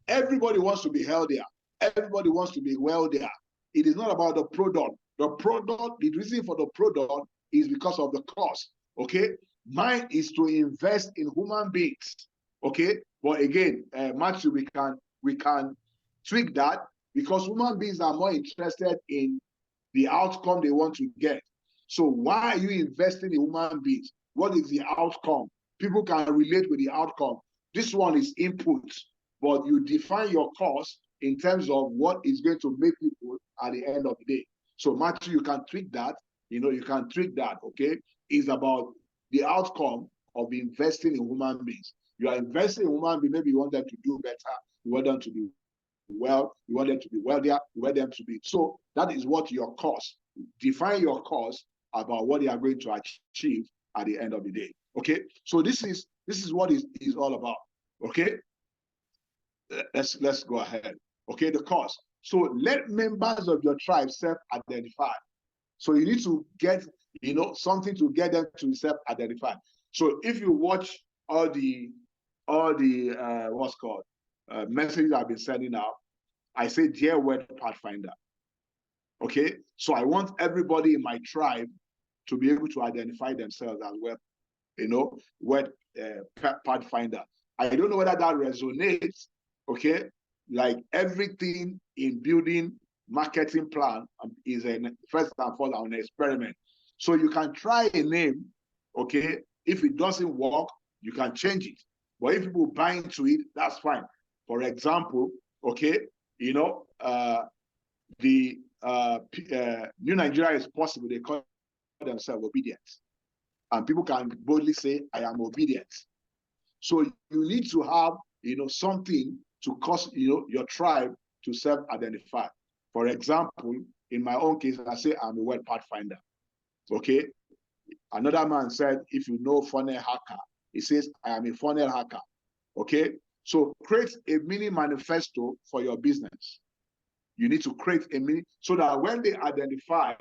Everybody wants to be healthier. Everybody wants to be wealthier. It is not about the product. The reason for the product is because of the cost. Okay, mine is to invest in human beings. Okay, but again, Matthew, we can tweak that because human beings are more interested in the outcome they want to get. So why are you investing in human beings? What is the outcome? People can relate with the outcome. This one is input, but you define your cost in terms of what is going to make people at the end of the day. So Matthew, you can tweak that. You know, you can tweak that, okay? It's about the outcome of investing in human beings. You are investing in human beings, maybe you want them to do better, you want them to be well, you want them to be wealthier, you want them to be. So that is what your cost. Define your cost about what they are going to achieve at the end of the day. Okay, so this is what it is all about. Okay, let's go ahead. Okay, the cost. So let members of your tribe self-identify. So you need to get, you know, something to get them to self-identify. So if you watch all the what's called messages I've been sending out, I say, dear word Pathfinder. Okay, so I want everybody in my tribe to be able to identify themselves as well, you know, word Pathfinder. I don't know whether that resonates. Okay, like everything in building marketing plan is first and foremost an experiment. So you can try a name, okay? If it doesn't work, you can change it. But if people buy into it, that's fine. For example, okay, you know, the New Nigeria is possible. They call themselves obedient, and people can boldly say, "I am obedient." So you need to have, you know, something to cause, you know, your tribe to self-identify. For example, in my own case, I say I'm a word Pathfinder. Okay. Another man said, if you know funnel hacker, he says, I am a funnel hacker. Okay. So create a mini manifesto for your business. You need to create a mini so that when they identify,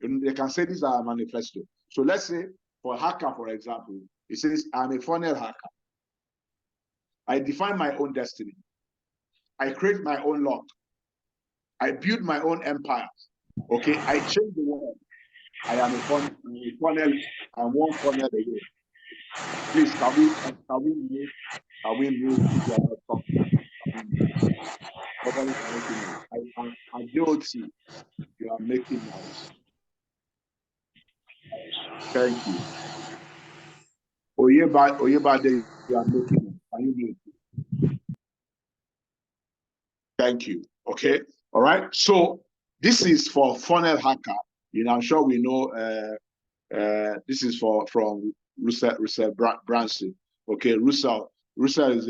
they can say these are a manifesto. So let's say for hacker, for example, it says I'm a funnel hacker. I define my own destiny. I create my own luck. I build my own empire. Okay, I change the world. I am a funnel. I'm one funnel away. Please, can we move? Can we move if you are not talking? Nobody is making noise. I guilty. You are making noise. Thank you. Oyebade, you are making noise. Can you mute? Thank you. Okay. All right. So this is for funnel hacker. You know, I'm sure we know. This is from Russell Brunson. Okay, Russell is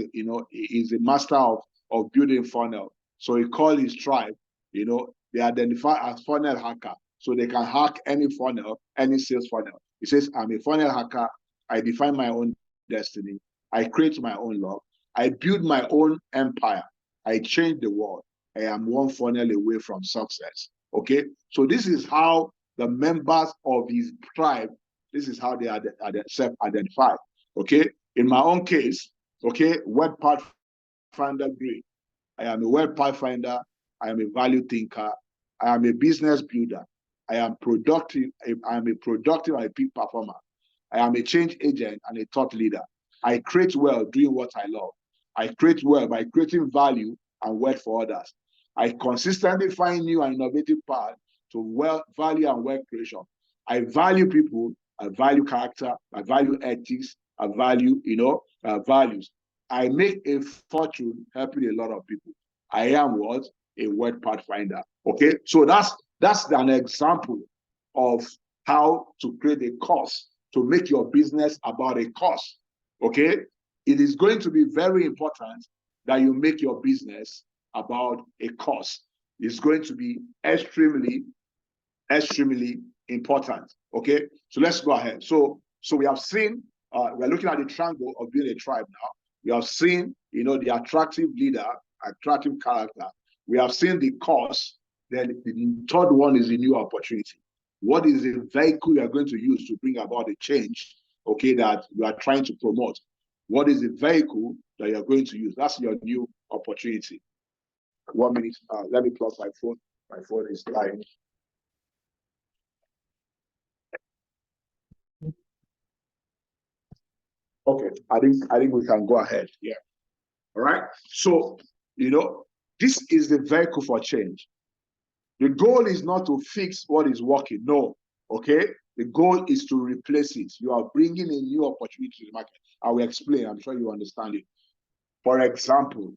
is a master of building funnel. So he called his tribe. You know, they identify as funnel hacker, so they can hack any funnel, any sales funnel. He says, "I'm a funnel hacker. I define my own destiny. I create my own luck. I build my own empire. I change the world. I am one funnel away from success." Okay, so this is how the members of his tribe, this is how they are self-identified. Okay, in my own case, okay, web pathfinder grade. I am a web pathfinder. I am a value thinker. I am a business builder. I am productive. I am a productive and a peak performer. I am a change agent and a thought leader. I create wealth doing what I love. I create wealth by creating value and wealth for others. I consistently find new and innovative paths to wealth, value, and wealth creation. I value people. I value character. I value ethics. I value, values. I make a fortune helping a lot of people. I am what? A word pathfinder. Okay, so that's an example of how to create a course, to make your business about a course. Okay, it is going to be very important that you make your business about a course. It's going to be extremely important. Okay, so let's go ahead. So we have seen, we're looking at the triangle of being a tribe now. We have seen, the attractive leader, attractive character. We have seen the cause. Then the third one is the new opportunity. What is the vehicle you are going to use to bring about the change, okay, that you are trying to promote? What is the vehicle that you are going to use? That's your new opportunity. 1 minute. Let me plug my phone. My phone is dying. Okay, I think we can go ahead. Yeah. All right. So, this is the vehicle for change. The goal is not to fix what is working. No. Okay. The goal is to replace it. You are bringing a new opportunity to the market. I will explain. I'm sure you understand it. For example,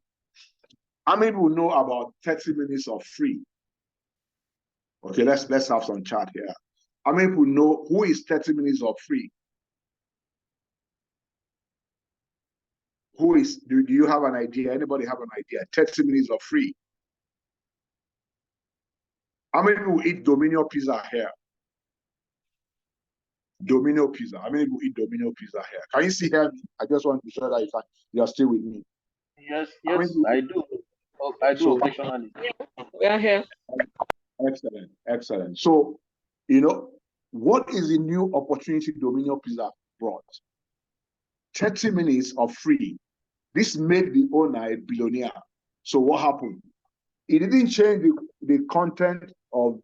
how many people know about 30 minutes of free? Okay, let's have some chat here. How many people know who is 30 minutes of free? Who is, do you have an idea? Anybody have an idea? 30 minutes of free. How many people eat Domino pizza here? Domino pizza. How many people eat Domino pizza here? Can you see here? I just want to be sure that you are still with me. Yes, I do. I do occasionally. We are here. Excellent. So, what is the new opportunity Domino Pizza brought? 30 minutes of free. This made the owner a billionaire. So what happened? It didn't change the content of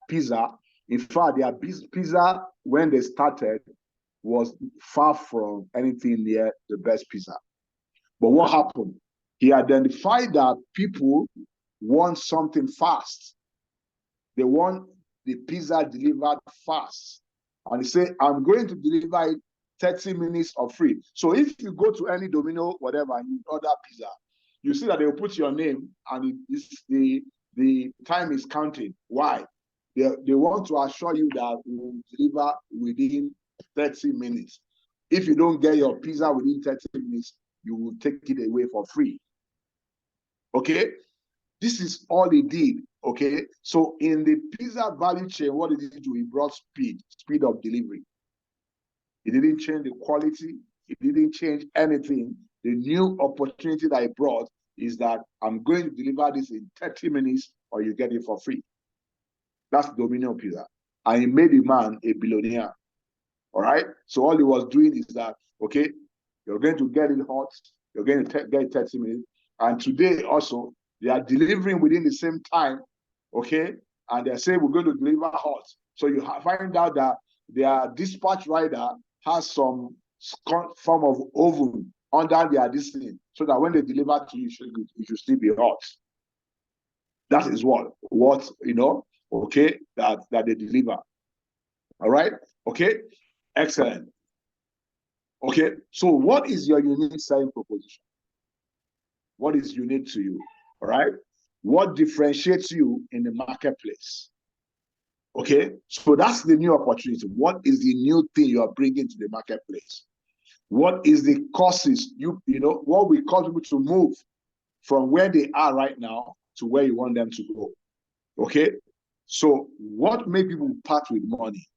pizza. In fact, their pizza when they started was far from anything near the best pizza. But what happened? He identified that people want something fast. They want the pizza delivered fast. And he said, I'm going to deliver it 30 minutes of free. So if you go to any Domino, whatever, and you order pizza, you see that they will put your name and the time is counting. Why? They want to assure you that we will deliver within 30 minutes. If you don't get your pizza within 30 minutes, you will take it away for free. Okay? This is all he did. Okay? So in the pizza value chain, what did he do? He brought speed of delivery. It didn't change the quality. It didn't change anything. The new opportunity that he brought, is that I'm going to deliver this in 30 minutes or you get it for free. That's Dominion Pizza. And he made the man a billionaire. All right. So all he was doing is that, okay, you're going to get it hot, you're going to get it 30 minutes. And today also, they are delivering within the same time, okay? And they say we're going to deliver hot. So you find out that their dispatch rider has some form of oven under their distance, so that when they deliver to you, it should still be hot. That is what you know, okay, that they deliver. All right, okay, excellent. Okay, so what is your unique selling proposition? What is unique to you? All right, what differentiates you in the marketplace? Okay, so that's the new opportunity. What is the new thing you are bringing to the marketplace? What is the causes you know what will cause people to move from where they are right now to where you want them to go? Okay, so what makes people part with money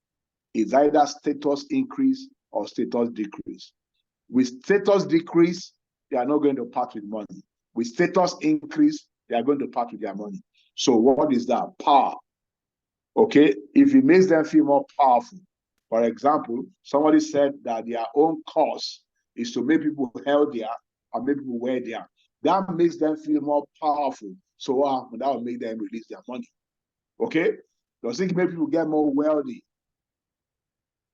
is either status increase or status decrease. With status decrease, they are not going to part with money. With status increase, they are going to part with their money. So what is that? Power. Okay, if it makes them feel more powerful. For example, somebody said that their own cause is to make people healthier and make people wealthier. That makes them feel more powerful. So that will make them release their money. Okay? Does it make people get more wealthy?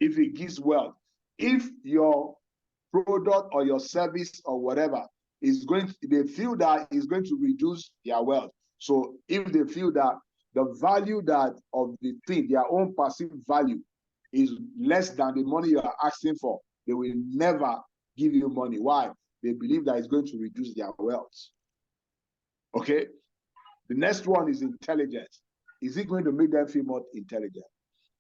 If it gives wealth, if your product or your service or whatever is going to, they feel that is going to reduce their wealth. So if they feel that the value that of the thing, their own perceived value, is less than the money you are asking for, they will never give you money. Why? They believe that it's going to reduce their wealth. Okay? The next one is intelligence. Is it going to make them feel more intelligent?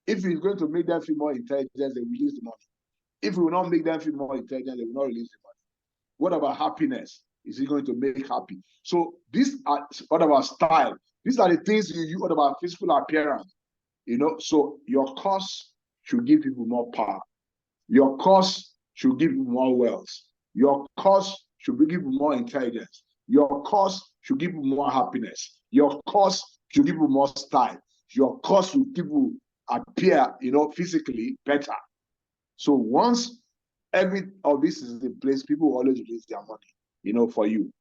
If it's going to make them feel more intelligent, they release the money. If it will not make them feel more intelligent, they will not release the money. What about happiness? Is it going to make happy? So these are, what about style? These are the things you use. What about physical appearance? You know, so your cost should give people more power. Your cost should give you more wealth. Your cost should give you more intelligence. Your cost should give you more happiness. Your cost should give you more style. Your cost should give you appear, you know, physically better. So once every of this is in place, people will always release their money, you know, for you.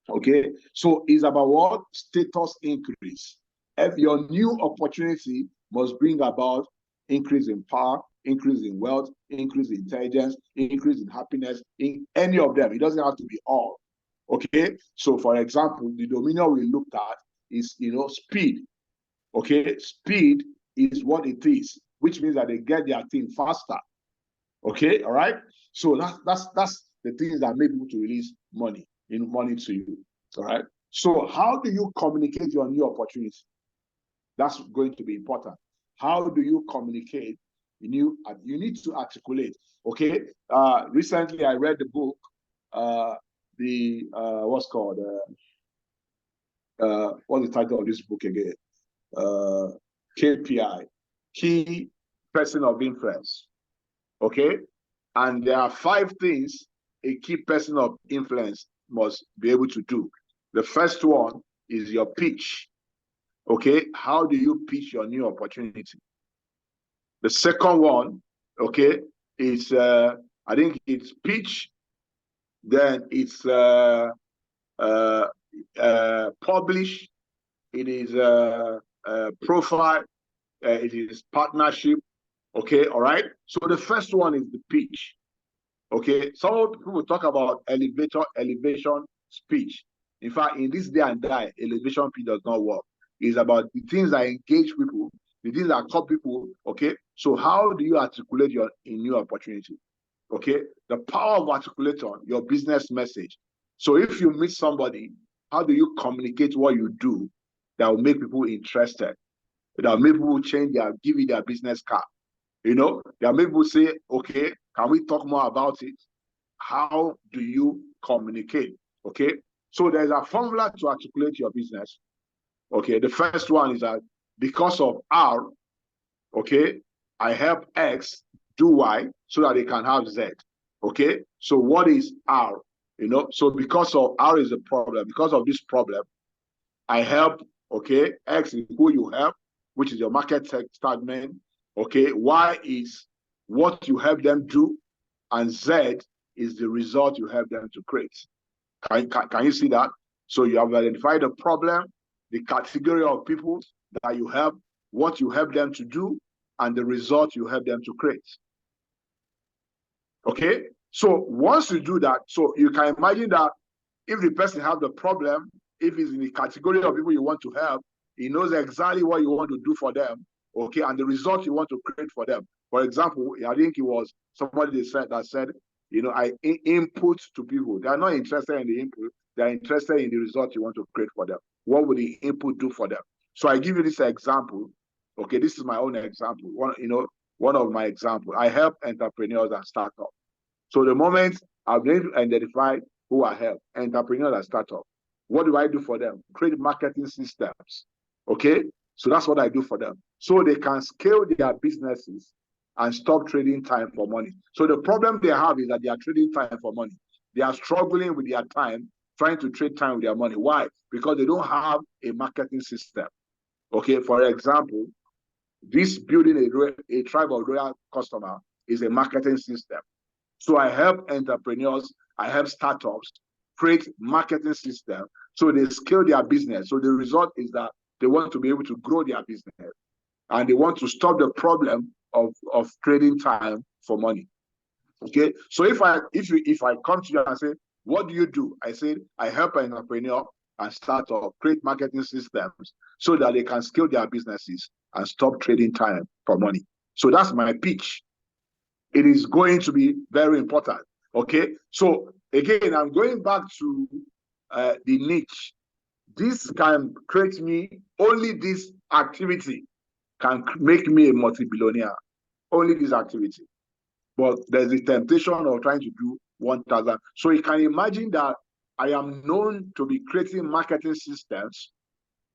Okay, so it's about what? Status increase. If your new opportunity must bring about increase in power, increase in wealth, increase in intelligence, increase in happiness, in any of them. It doesn't have to be all. Okay, so for example, the dominion we looked at is, you know, speed. Okay, speed is what it is, which means that they get their thing faster. Okay, all right. So that's the things that make people to release money to you. All right. So how do you communicate your new opportunity? That's going to be important. How do you communicate? You need to articulate. Okay. Recently I read the book, what's the title of this book again? KPI, Key Person of Influence. Okay, and there are 5 things a key person of influence must be able to do. The first one is your pitch. Okay, how do you pitch your new opportunity? The second one, okay, is I think it's pitch, then it's publish, it is profile, it is partnership. Okay, all right. So the first one is the pitch. Okay, some people talk about elevation speech. In fact, in this day and time, elevation speech does not work. It's about the things that engage people, the things that call people. Okay, so how do you articulate your new opportunity? Okay, the power of articulating your business message. So if you meet somebody, how do you communicate what you do that will make people interested? That will make people give you their business card. You know, there are people say, okay, can we talk more about it? How do you communicate? Okay, so there's a formula to articulate your business. Okay, the first one is that because of R, okay, I help X do Y so that they can have Z. Okay, so what is R? You know, so because of R is a problem, because of this problem, I help, okay, X is who you help, which is your market segment, okay, Y is what you help them do, and Z is the result you help them to create. Can you see that? So you have identified the problem, the category of people that you help, what you help them to do, and the result you help them to create. Okay? So once you do that, so you can imagine that if the person has the problem, if he's in the category of people you want to help, he knows exactly what you want to do for them, okay, and the result you want to create for them. For example, I think it was somebody that said, you know, I input to people. They are not interested in the input. They are interested in the result you want to create for them. What would the input do for them? So I give you this example. Okay, this is my own example. One of my examples. I help entrepreneurs and startups. So the moment I've identified who I help, entrepreneurs and startups, what do I do for them? Create marketing systems. Okay, so that's what I do for them. So they can scale their businesses and stop trading time for money. So the problem they have is that they are trading time for money. They are struggling with their time, trying to trade time with their money. Why? Because they don't have a marketing system. Okay, for example, this building a tribe of loyal customer is a marketing system. So I help entrepreneurs, I help startups create marketing system so they scale their business. So the result is that they want to be able to grow their business and they want to stop the problem of trading time for money. Okay, so if I come to you and say, what do you do? I say, I help an entrepreneur and startup create marketing systems so that they can scale their businesses and stop trading time for money. So that's my pitch. It is going to be very important. Okay, so again, I'm going back to the niche. This can create me, only this activity can make me a multi-billionaire. Only this activity. But there's the temptation of trying to do 1,000. So you can imagine that I am known to be creating marketing systems,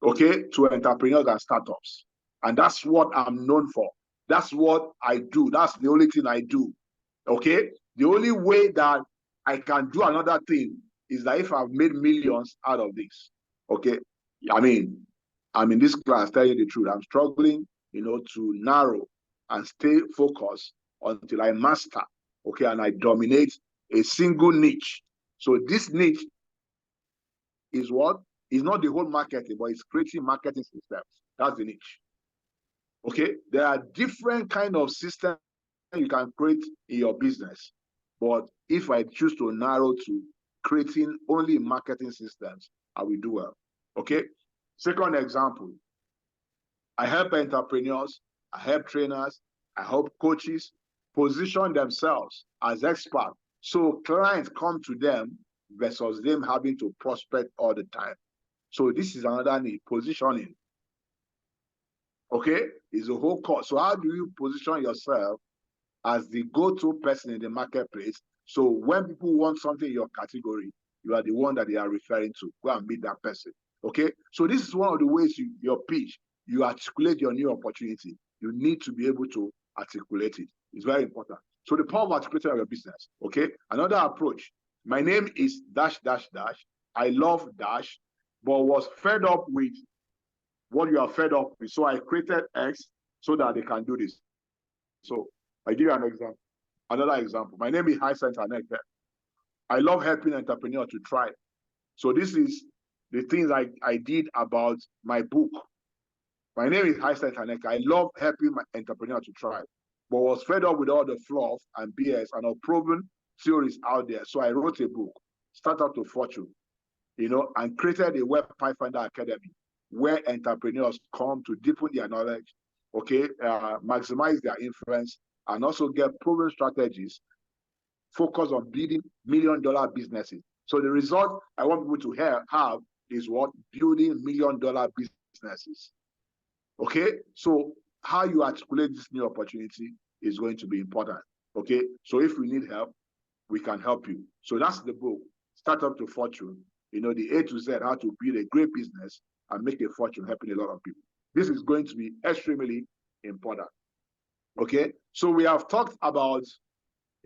okay, to entrepreneurs and startups. And that's what I'm known for. That's what I do. That's the only thing I do. Okay? The only way that I can do another thing is that if I've made millions out of this. Okay? I mean, I'm in this class telling you the truth. I'm struggling, to narrow and stay focused until I master, okay, and I dominate a single niche. So this niche is what? Is not the whole marketing, but it's creating marketing systems. That's the niche. Okay? There are different kind of systems you can create in your business. But if I choose to narrow to creating only marketing systems, I will do well. Okay? Second example, I help entrepreneurs, I help trainers, I help coaches position themselves as experts. So clients come to them versus them having to prospect all the time. So this is another need, positioning. Okay? It's a whole course. So how do you position yourself as the go-to person in the marketplace? So when people want something in your category, you are the one that they are referring to. Go and meet that person. Okay? So this is one of the ways your pitch, you articulate your new opportunity. You need to be able to articulate it. It's very important. So the power of articulating your business. Okay? Another approach. My name is dash, dash, dash. I love dash, but was fed up with what you are fed up with. So I created X so that they can do this. So I give you an example. Another example. My name is Hyacinth Aneke. I love helping entrepreneurs to thrive. So this is the things I did about my book. My name is Hyacinth Aneke. I love helping my entrepreneurs to thrive, but was fed up with all the fluff and BS and unproven theories out there. So I wrote a book, Startup to Fortune, and created a Web Pathfinder Academy where entrepreneurs come to deepen their knowledge, okay, maximize their influence, and also get proven strategies, focus on building million-dollar businesses. So the result I want people to have is what? Building million-dollar businesses. Okay? So how you articulate this new opportunity is going to be important. Okay? So if we need help, we can help you. So that's the book, Startup to Fortune. The A to Z, how to build a great business and make a fortune, helping a lot of people. This is going to be extremely important. Okay? So we have talked about,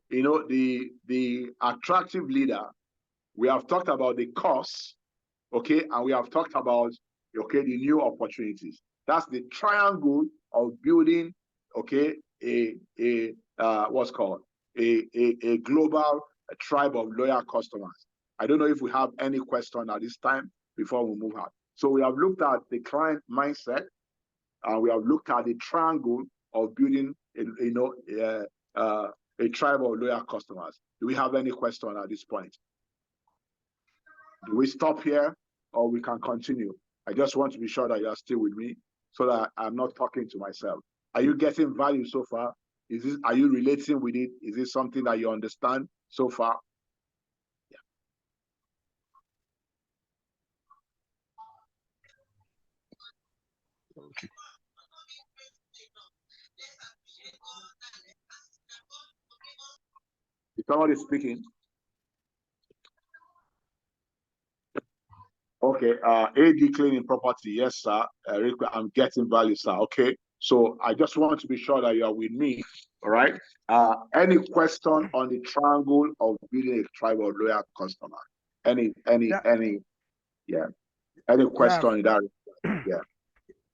the attractive leader we have talked about the costs, okay, and we have talked about, okay, the new opportunities. That's the triangle of building, okay, what's called a global tribe of loyal customers. I don't know if we have any question at this time before we move on. So we have looked at the client mindset, and we have looked at the triangle of building, a tribe of loyal customers. Do we have any question at this point? Do we stop here, or we can continue? I just want to be sure that you are still with me, so that I'm not talking to myself. Are you getting value so far? Are you relating with it? Is it something that you understand so far? Yeah. Okay. Is somebody speaking? Okay, AD cleaning property, yes, sir. I'm getting value, sir. Okay, so I just want to be sure that you are with me. All right. Any question on the triangle of building a tribe of loyal customer? Any, yeah. Any question in that? Yeah.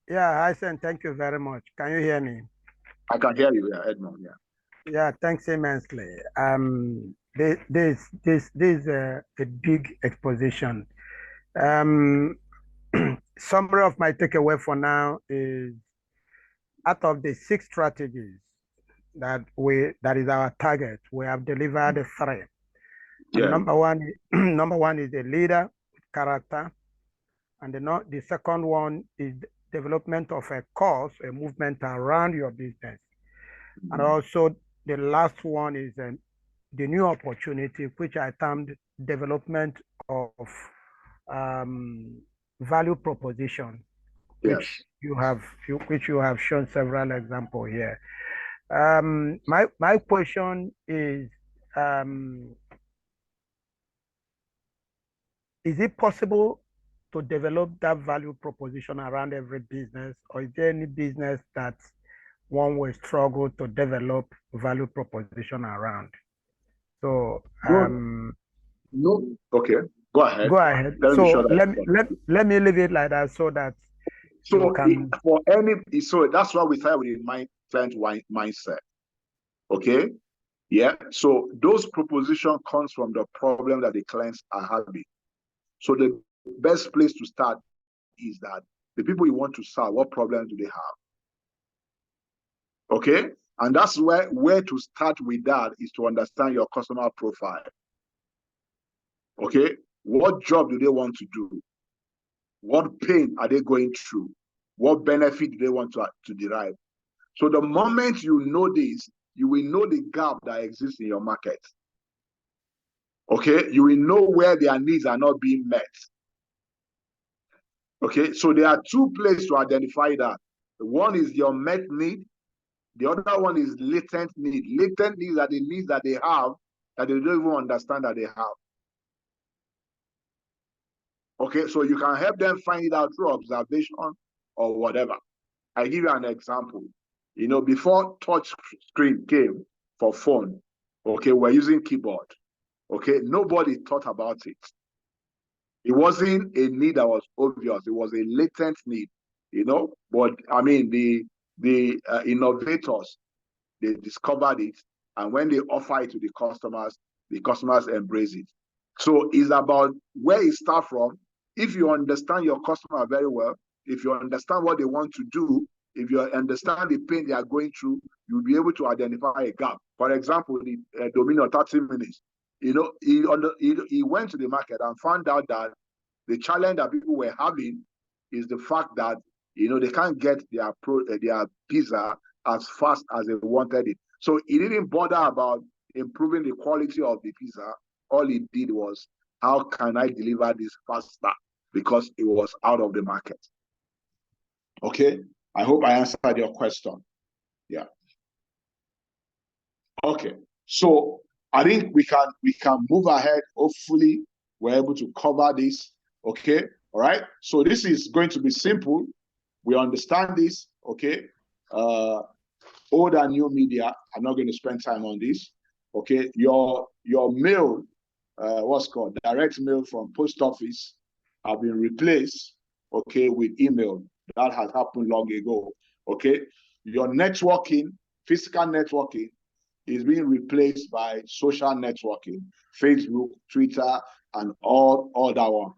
Yeah, Hyson, thank you very much. Can you hear me? I can hear you, yeah, Edmond. Yeah. Yeah, thanks immensely. This is a big exposition. Summary of my takeaway for now is, out of the 6 strategies that is our target, we have delivered 3. Yeah. Number one is a leader with character, and the second one is development of a cause, a movement around your business, and also the last one is the new opportunity, which I termed development of value proposition, which you have shown several examples here. My question is it possible to develop that value proposition around every business, or is there any business that one will struggle to develop value proposition around? So no, okay, go ahead. Go ahead. Let me leave it like that, so that so that's why we start with the client mindset. Okay, yeah. So those proposition comes from the problem that the clients are having. So the best place to start is that the people you want to solve, what problems do they have? Okay, and that's where to start with that is to understand your customer profile. Okay, what job do they want to do? What pain are they going through? What benefit do they want to derive? So the moment you know this, you will know the gap that exists in your market. Okay, you will know where their needs are not being met. Okay, so there are 2 places to identify that. One is your met need. The other one is latent need. Latent needs are the needs that they have that they don't even understand that they have. Okay, so you can help them find it out through observation or whatever. I give you an example. You know, before touch screen came for phone, okay, we're using keyboard. Okay, nobody thought about it. It wasn't a need that was obvious. It was a latent need, you know. But I mean, the innovators, they discovered it, and when they offer it to the customers embrace it. So it's about where it starts from. If you understand your customer very well, if you understand what they want to do, if you understand the pain they are going through, you'll be able to identify a gap. For example, the Domino 30 minutes. You know, he went to the market and found out that the challenge that people were having is the fact that, you know, they can't get their pizza as fast as they wanted it. So he didn't bother about improving the quality of the pizza. All he did was, how can I deliver this faster? Because it was out of the market. Okay, I hope I answered your question. Yeah. Okay, so I think we can move ahead. Hopefully, we're able to cover this. Okay, all right. So this is going to be simple. We understand this. Okay, old and new media. I'm not going to spend time on this. Okay, your mail what's called direct mail from post office have been replaced, okay, with email. That has happened long ago, okay? Your networking, physical networking, is being replaced by social networking, Facebook, Twitter, and all that one.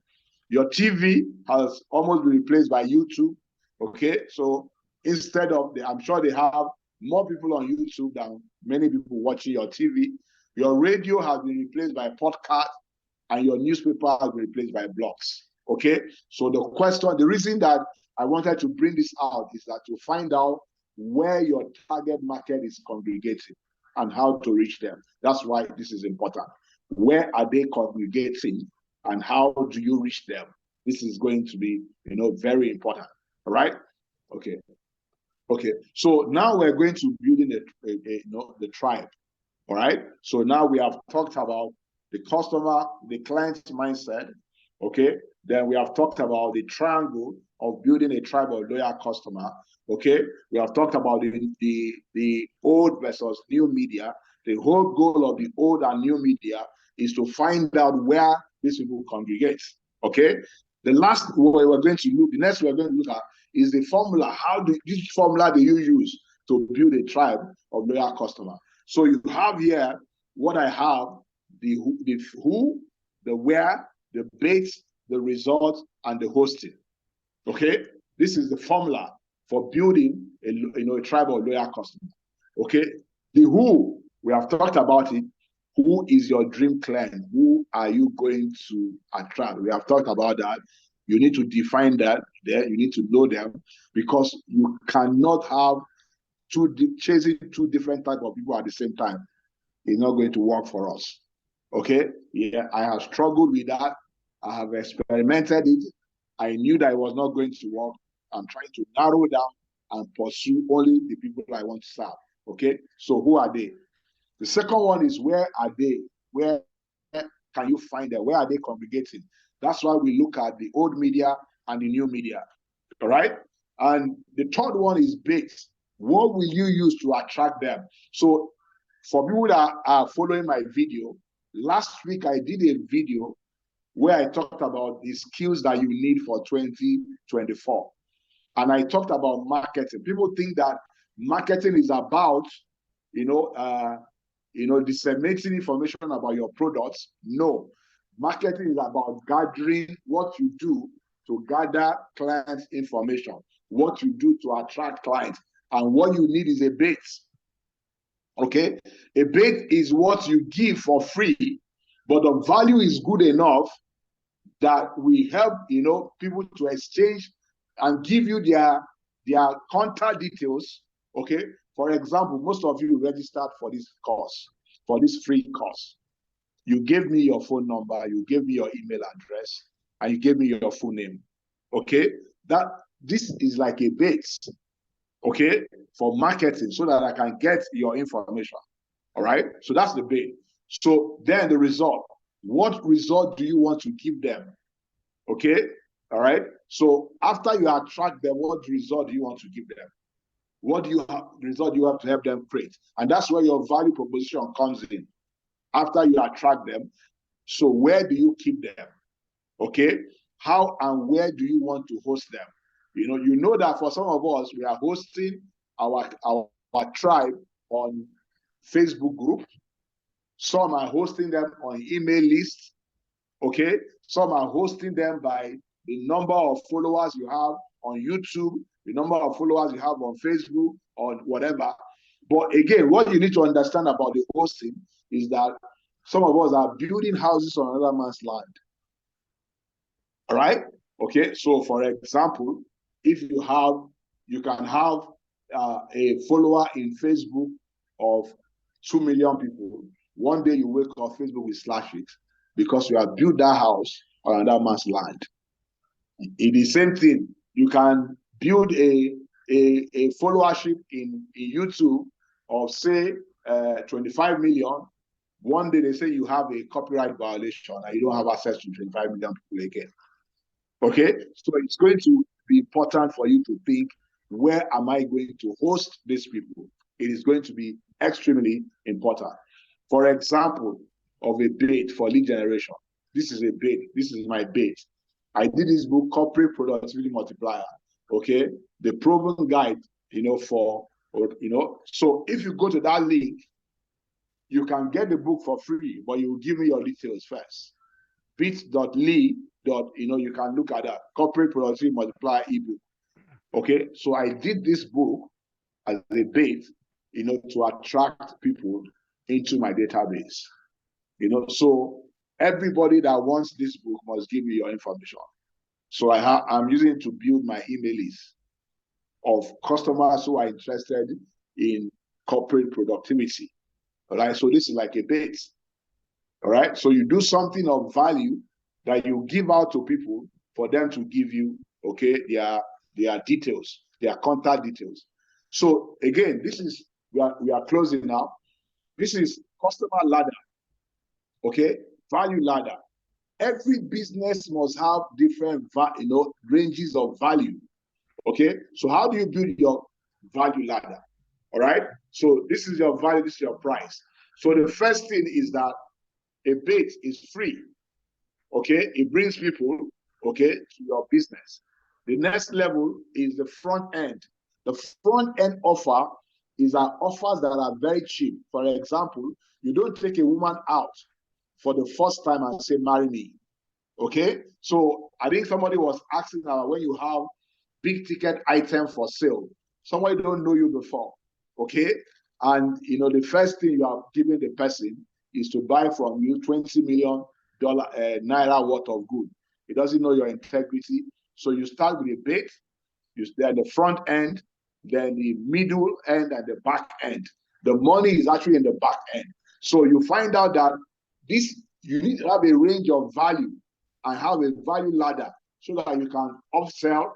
Your TV has almost been replaced by YouTube, okay? So instead of, I'm sure they have more people on YouTube than many people watching your TV. Your radio has been replaced by podcast, and your newspaper has been replaced by blogs, okay? So the reason that I wanted to bring this out is that to find out where your target market is congregating and how to reach them. That's why this is important. Where are they congregating and how do you reach them? This is going to be, very important. All right? Okay. Okay. So now we're going to building the tribe. All right. So now we have talked about the customer, the client's mindset. Okay. Then we have talked about the triangle of building a tribe of loyal customer. Okay. We have talked about the old versus new media. The whole goal of the old and new media is to find out where these people congregate. Okay. The next we're going to look at is the formula. Which formula do you use to build a tribe of loyal customer? So you have here what I have: the who, the where, the bait, the result, and the hosting. Okay, this is the formula for building a tribe of loyal customers. Okay, the who, we have talked about it. Who is your dream client? Who are you going to attract? We have talked about that. You need to define that. There, you need to know them, because you cannot have chasing two different types of people at the same time. It's not going to work for us. Okay? Yeah, I have struggled with that. I have experimented it. I knew that it was not going to work. I'm trying to narrow down and pursue only the people I want to serve. Okay? So who are they? The second one is where are they? Where can you find them? Where are they congregating? That's why we look at the old media and the new media. All right? And the third one is base. What will you use to attract them? So for people that are following my video, last week I did a video where I talked about the skills that you need for 2024. And I talked about marketing. People think that marketing is about, disseminating information about your products. No, marketing is about gathering what you do to gather clients' information, what you do to attract clients, and what you need is a bait. Okay, a bait is what you give for free, but the value is good enough that we help people to exchange and give you their contact details. Okay, for example, most of you registered for this course, for this free course. You gave me your phone number, you gave me your email address, and you gave me your full name. Okay, this is like a base, okay, for marketing, so that I can get your information. All right, so that's the base. So then the result. What result do you want to give them? Okay, all right. So after you attract them, what result do you want to give them? What do you have? The result you have to help them create, and that's where your value proposition comes in. After you attract them, so where do you keep them? Okay, how and where do you want to host them? You know that for some of us, we are hosting our tribe on Facebook group. Some are hosting them on email lists. Okay, some are hosting them by the number of followers you have on YouTube, the number of followers you have on Facebook, or whatever. But again, what you need to understand about the hosting is that some of us are building houses on another man's land. All right? Okay, so for example, if you can have a follower in Facebook of 2 million people. One day you wake up, Facebook will slash it because you have built that house on another man's land. In the same thing, you can build a followership in YouTube of say 25 million. One day they say you have a copyright violation and you don't have access to 25 million people again. Okay, so it's going to be important for you to think, where am I going to host these people? It is going to be extremely important. For example, of a bait for lead generation. This is a bait. This is my bait. I did this book, Corporate Productivity Multiplier. Okay, the proven guide, so if you go to that link, you can get the book for free, but you will give me your details first. bit.ly. You can look at that Corporate Productivity Multiplier ebook. Okay, so I did this book as a bait, to attract people into my database. So everybody that wants this book must give me your information. So I'm using it to build my email list of customers who are interested in corporate productivity. All right, so this is like a bait. All right, so you do something of value that you give out to people for them to give you, okay, their details, their contact details. So again, this is, we are closing now. This is customer ladder, okay, value ladder. Every business must have different, ranges of value, okay? So how do you build your value ladder, all right? So this is your value, this is your price. So the first thing is that a bait is free, okay? It brings people, okay, to your business. The next level is the front end. The front end offer is our offers that are very cheap. For example, you don't take a woman out for the first time and say, marry me, okay? So I think somebody was asking when you have big ticket item for sale, somebody don't know you before, okay? And the first thing you are giving the person is to buy from you $20 million naira worth of good. He doesn't know your integrity. So you start with a bait, then the front end, then the middle end, and the back end. The money is actually in the back end. So you find out that you need to have a range of value and have a value ladder so that you can upsell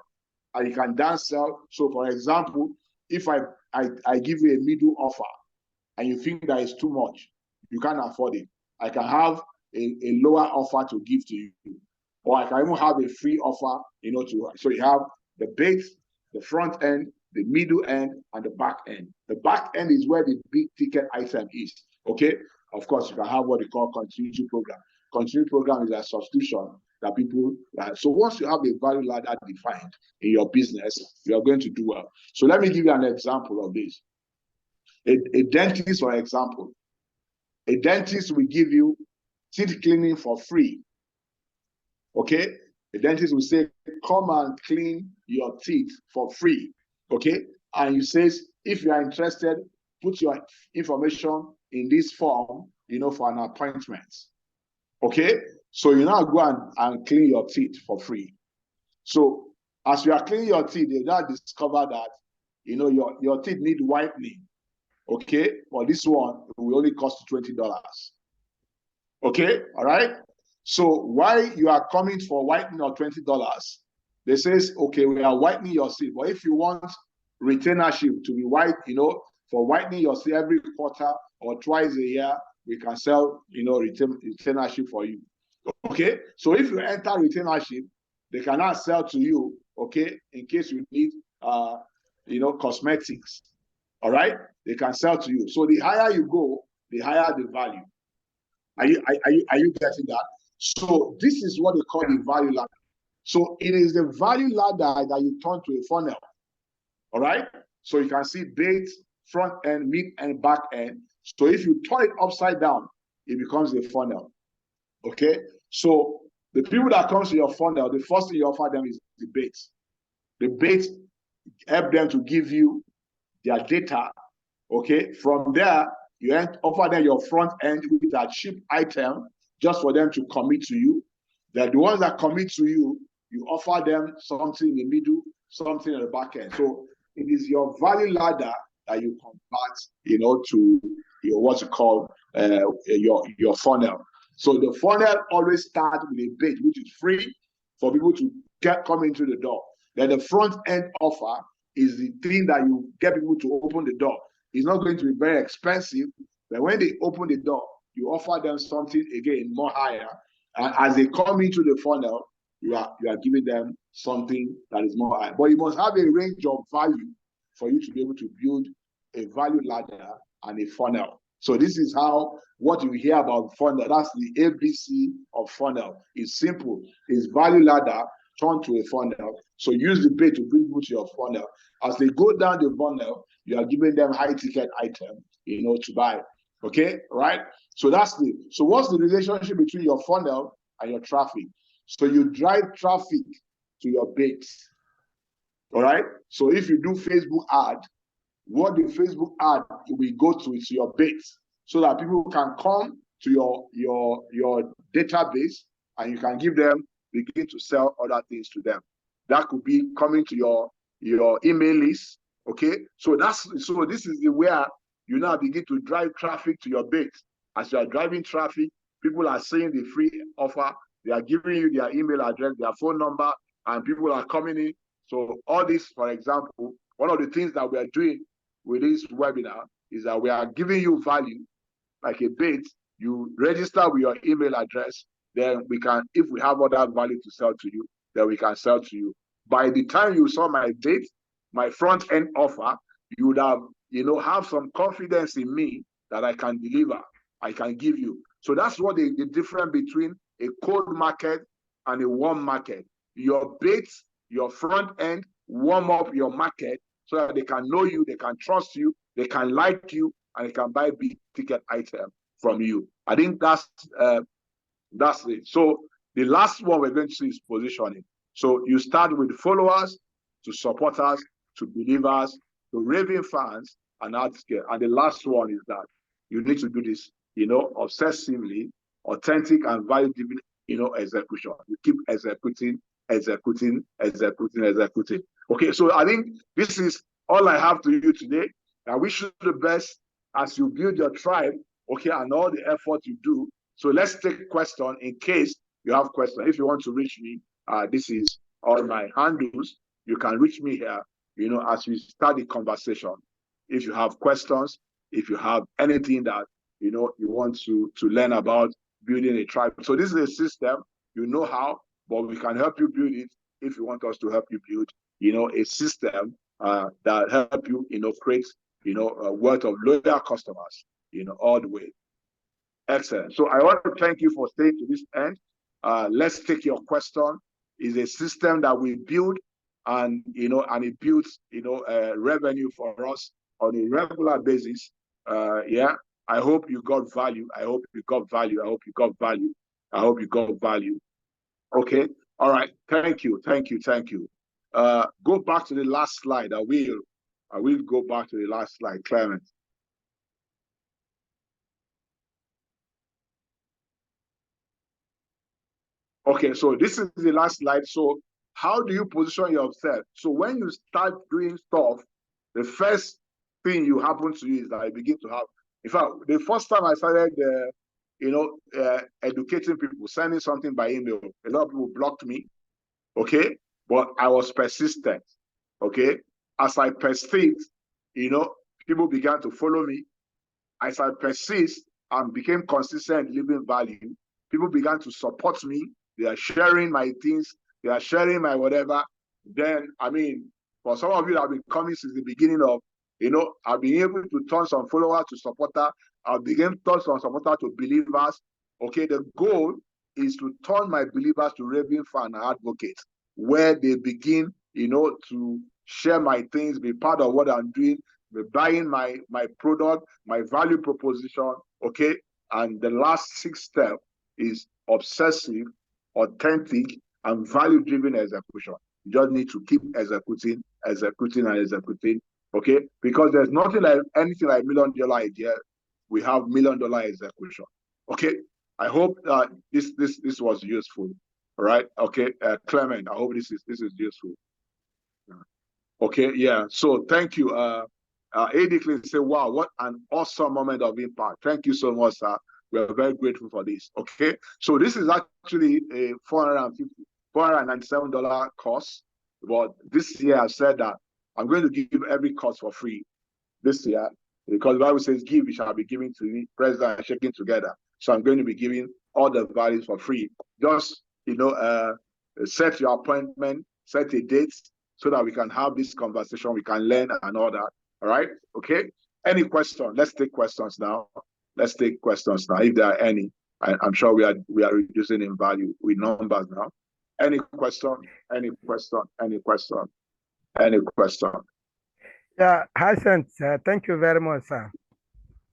and you can downsell. So for example, if I give you a middle offer and you think that is too much, you can't afford it, I can have a lower offer to give to you. Or I can even have a free offer, so you have the base, the front end, the middle end, and the back end. The back end is where the big ticket item is, okay? Of course, you can have what they call continuity program. Continuity program is a subscription that people, so once you have a value ladder defined in your business, you are going to do well. So let me give you an example of this. A dentist, for example, a dentist will give you teeth cleaning for free. Okay, the dentist will say, come and clean your teeth for free. Okay, and he says, if you are interested, put your information in this form, for an appointment. Okay, so you now go and clean your teeth for free. So as you are cleaning your teeth, they now discover that your teeth need whitening. Okay, for this one, it will only cost $20. Okay, all right. So while you are coming for whitening of $20, they says, okay, we are whitening your teeth, but if you want retainership to be white, for whitening your teeth every quarter or twice a year, we can sell, retainership for you. Okay, so if you enter retainership, they cannot sell to you, okay, in case you need, cosmetics. All right, they can sell to you. So the higher you go, the higher the value. Are you getting that? So this is what they call the value ladder. So it is the value ladder that you turn to a funnel. All right. So you can see base, front end, mid and back end. So if you turn it upside down, it becomes a funnel. Okay. So the people that comes to your funnel, the first thing you offer them is the bait. The bait help them to give you their data. Okay. From there, you offer them your front end with a cheap item just for them to commit to you. They're the ones that commit to you, you offer them something in the middle, something at the back end. So it is your value ladder that you convert, to your what you call your funnel. So the funnel always starts with a bait, which is free for people to come into the door. Then the front end offer is the thing that you get people to open the door. It's not going to be very expensive, but when they open the door, you offer them something again more higher. And as they come into the funnel, you are giving them something that is more high. But you must have a range of value for you to be able to build a value ladder and a funnel. So this is how, what you hear about funnel, that's the ABC of funnel. It's simple. It's value ladder turned to a funnel. So use the bait to bring people to your funnel. As they go down the funnel, you are giving them high ticket item, to buy. Okay, right? So what's the relationship between your funnel and your traffic? So you drive traffic to your bait. All right. So if you do Facebook ad, what the Facebook ad will go to is your base, so that people can come to your database and you can begin to sell other things to them. That could be coming to your email list. Okay, so this is where you now begin to drive traffic to your base. As you are driving traffic, people are seeing the free offer. They are giving you their email address, their phone number, and people are coming in. So all this, for example, one of the things that we are doing with this webinar is that we are giving you value like a bait. You register with your email address, then we can, if we have other value to sell to you, then we can sell to you. By the time you saw my bait, my front end offer, you would have, have some confidence in me that I can deliver, I can give you. So that's what the difference between a cold market and a warm market. Your bait, your front end, warm up your market, so that they can know you, they can trust you, they can like you, and they can buy big ticket item from you. I think that's it. So the last one we're going to see is positioning. So you start with followers, to supporters, to believers, to raving fans, and ad scale. And the last one is that you need to do this, obsessively, authentic and value-driven, execution. You keep executing. Okay, so I think this is all I have to you today. I wish you the best as you build your tribe, okay, and all the effort you do. So let's take questions in case you have questions. If you want to reach me, this is all my handles. You can reach me here, as we start the conversation. If you have questions, if you have anything that, you want to learn about building a tribe. So this is a system, how, but we can help you build it if you want us to help you build, a system that help you, create, a wealth of loyal customers, all the way. Excellent. So I want to thank you for staying to this end. Let's take your question. It's a system that we build, and it builds, revenue for us on a regular basis. Yeah. I hope you got value. I hope you got value. I hope you got value. I hope you got value. Okay. All right. Thank you. Go back to the last slide. I will go back to the last slide, Clement. Okay, so this is the last slide. So how do you position yourself? So when you start doing stuff, the first thing you happen to you is that I begin to have, in fact, the first time I started, educating people, sending something by email, a lot of people blocked me, okay? But I was persistent, okay? As I persist, people began to follow me. As I persist and became consistent in delivering value, people began to support me. They are sharing my things. They are sharing my whatever. Then, for some of you that have been coming since the beginning of, I've been able to turn some followers to supporter. I've begun to turn some supporter to believers. Okay, the goal is to turn my believers to raving fan advocates, where they begin, to share my things, be part of what I'm doing, be buying my product, my value proposition. Okay, and the last 6 step is obsessive, authentic, and value-driven execution. You just need to keep executing. Okay, because there's anything like $1 million idea. We have $1 million execution. Okay, I hope this was useful. All right. Okay, Clement, I hope this is useful. Okay, yeah. So thank you. AD Clean say, wow, what an awesome moment of impact. Thank you so much, sir. We are very grateful for this. Okay, so this is actually a $497 course. But this year I said that I'm going to give every course for free this year, because the Bible says, give, it shall be given to me, present and shaking together. So I'm going to be giving all the values for free. Just, set your appointment, set a date, so that we can have this conversation, we can learn and all that. All right? Okay? Any question? Let's take questions now. Let's take questions now, if there are any. I'm sure we are reducing in value with numbers now. Any question? Any question? Any question? Any question? Yeah, Hassan, sir, thank you very much, sir.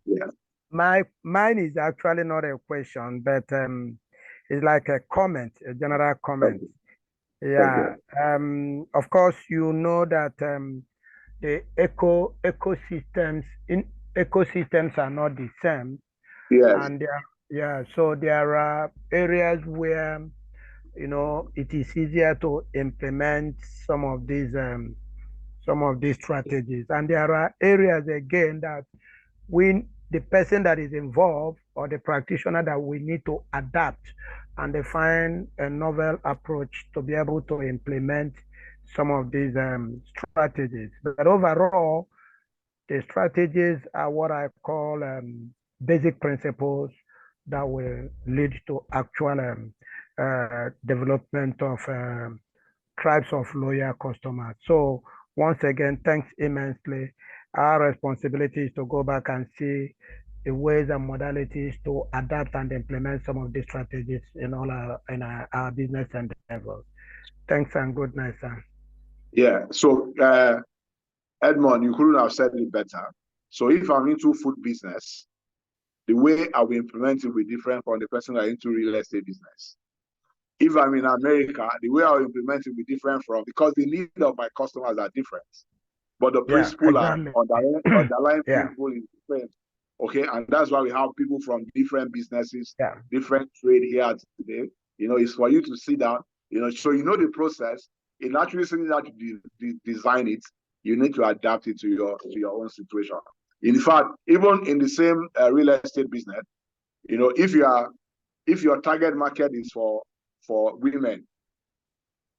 Yeah. Mine is actually not a question, but it's like a comment, a general comment. Okay. Yeah. Of course, you know that the ecosystems are not the same. Yes. And so there are areas where it is easier to implement some of these strategies, and there are areas again that the person that is involved or the practitioner that we need to adapt and define a novel approach to be able to implement some of these strategies. But overall, the strategies are what I call basic principles that will lead to actual development of tribes of loyal customers. So once again, thanks immensely. Our responsibility is to go back and see the ways and modalities to adapt and implement some of these strategies in all our business endeavors. Thanks and good night, sir. Yeah. So Edmond, you couldn't have said it better. So if I'm into food business, the way I will implement it will be different from the person that is into real estate business. If I'm in America, the way I'll implement it will be different from, because the needs of my customers are different. But the principle exactly. underlying principle is different. Okay, and that's why we have people from different businesses, different trade here today. It's for you to sit down, so the process. In actually sitting down to design it, you need to adapt it to your own situation. In fact, even in the same real estate business, if your target market is for women,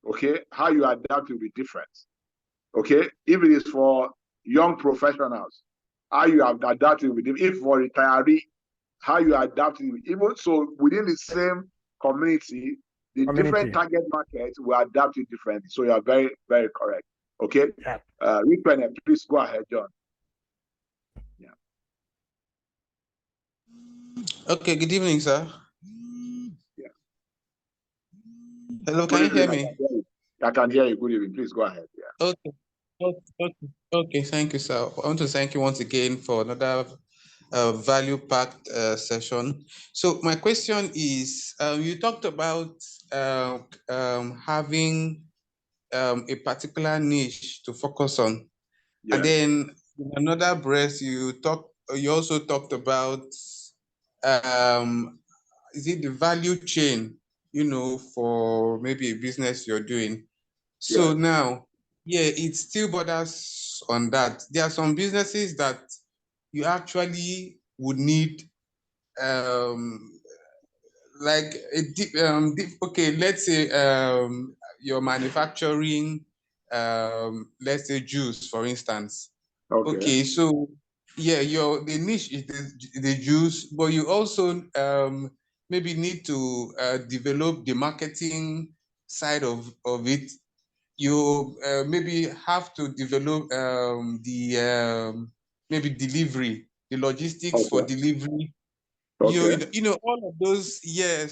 okay, how you adapt will be different. Okay, if it is for young professionals, how you have adapted will be different. If for retiree, how you adapt it, even so within the same community, the different target markets will adapt it differently. So you are very, very correct. Okay. Ripene, please go ahead, John. Yeah. Okay, good evening, sir. Yeah. Hello, can you hear me? I can hear you. Good evening. Please go ahead. Yeah. Okay, thank you, sir. I want to thank you once again for another value-packed session. So my question is, you talked about having a particular niche to focus on. Yeah. And then in another breath, you also talked about is it the value chain, for maybe a business you're doing. So now, it still borders on that. There are some businesses that you actually would need like okay, let's say you're manufacturing let's say juice, for instance. Okay, so the niche is the juice, but you also maybe need to develop the marketing side of it. You maybe have to develop the maybe delivery, the logistics for delivery. Okay. All of those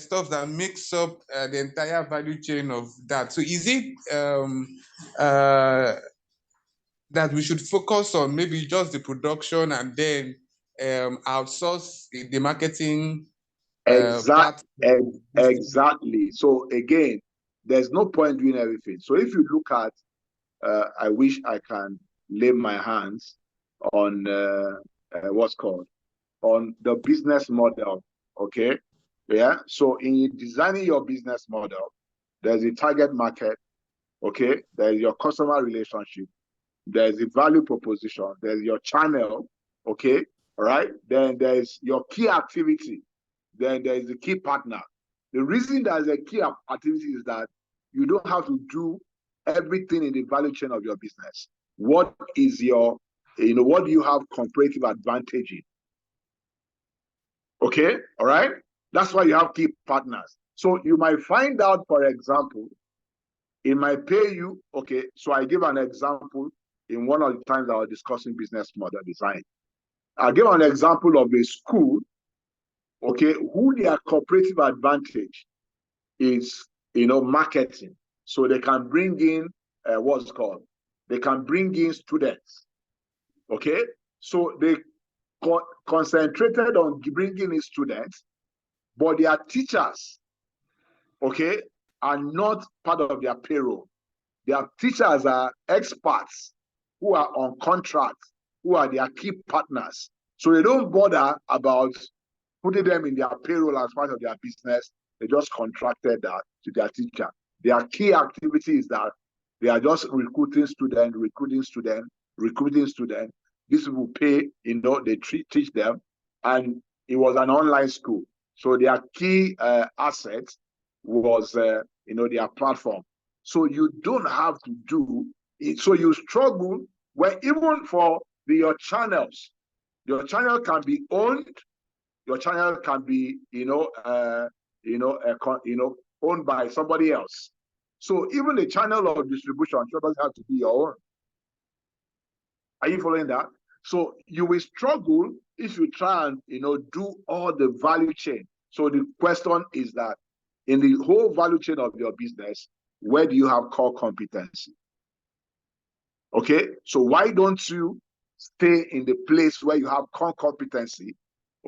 stuff that makes up the entire value chain of that. So is it that we should focus on maybe just the production and then outsource the marketing? Exactly. So again, there's no point doing everything. So if you look at, I wish I can lay my hands on on the business model. Okay. Yeah. So in designing your business model, there's a target market. Okay. There's your customer relationship. There's a value proposition. There's your channel. Okay. All right. Then there's your key activity. Then there's the key partner. The reason there's a key activity is that you don't have to do everything in the value chain of your business. What is your, what do you have comparative advantage in? Okay, all right? That's why you have key partners. So you might find out, for example, it might pay you, okay, so I give an example in one of the times I was discussing business model design. I'll give an example of a school okay, who their cooperative advantage is, marketing. So they can bring in, what's called, they can bring in students, okay? So they concentrated on bringing in students, but their teachers, okay, are not part of their payroll. Their teachers are experts who are on contract, who are their key partners. So they don't bother about putting them in their payroll as part of their business. They just contracted that to their teacher. Their key activity is that they are just recruiting students. These people pay, they teach them. And it was an online school. So their key asset was, their platform. So you don't have to do it. So you struggle where even for your channels, your channel can be owned. Your channel can be, owned by somebody else. So even the channel of distribution doesn't have to be your own. Are you following that? So you will struggle if you try and, do all the value chain. So the question is that in the whole value chain of your business, where do you have core competency? Okay, so why don't you stay in the place where you have core competency,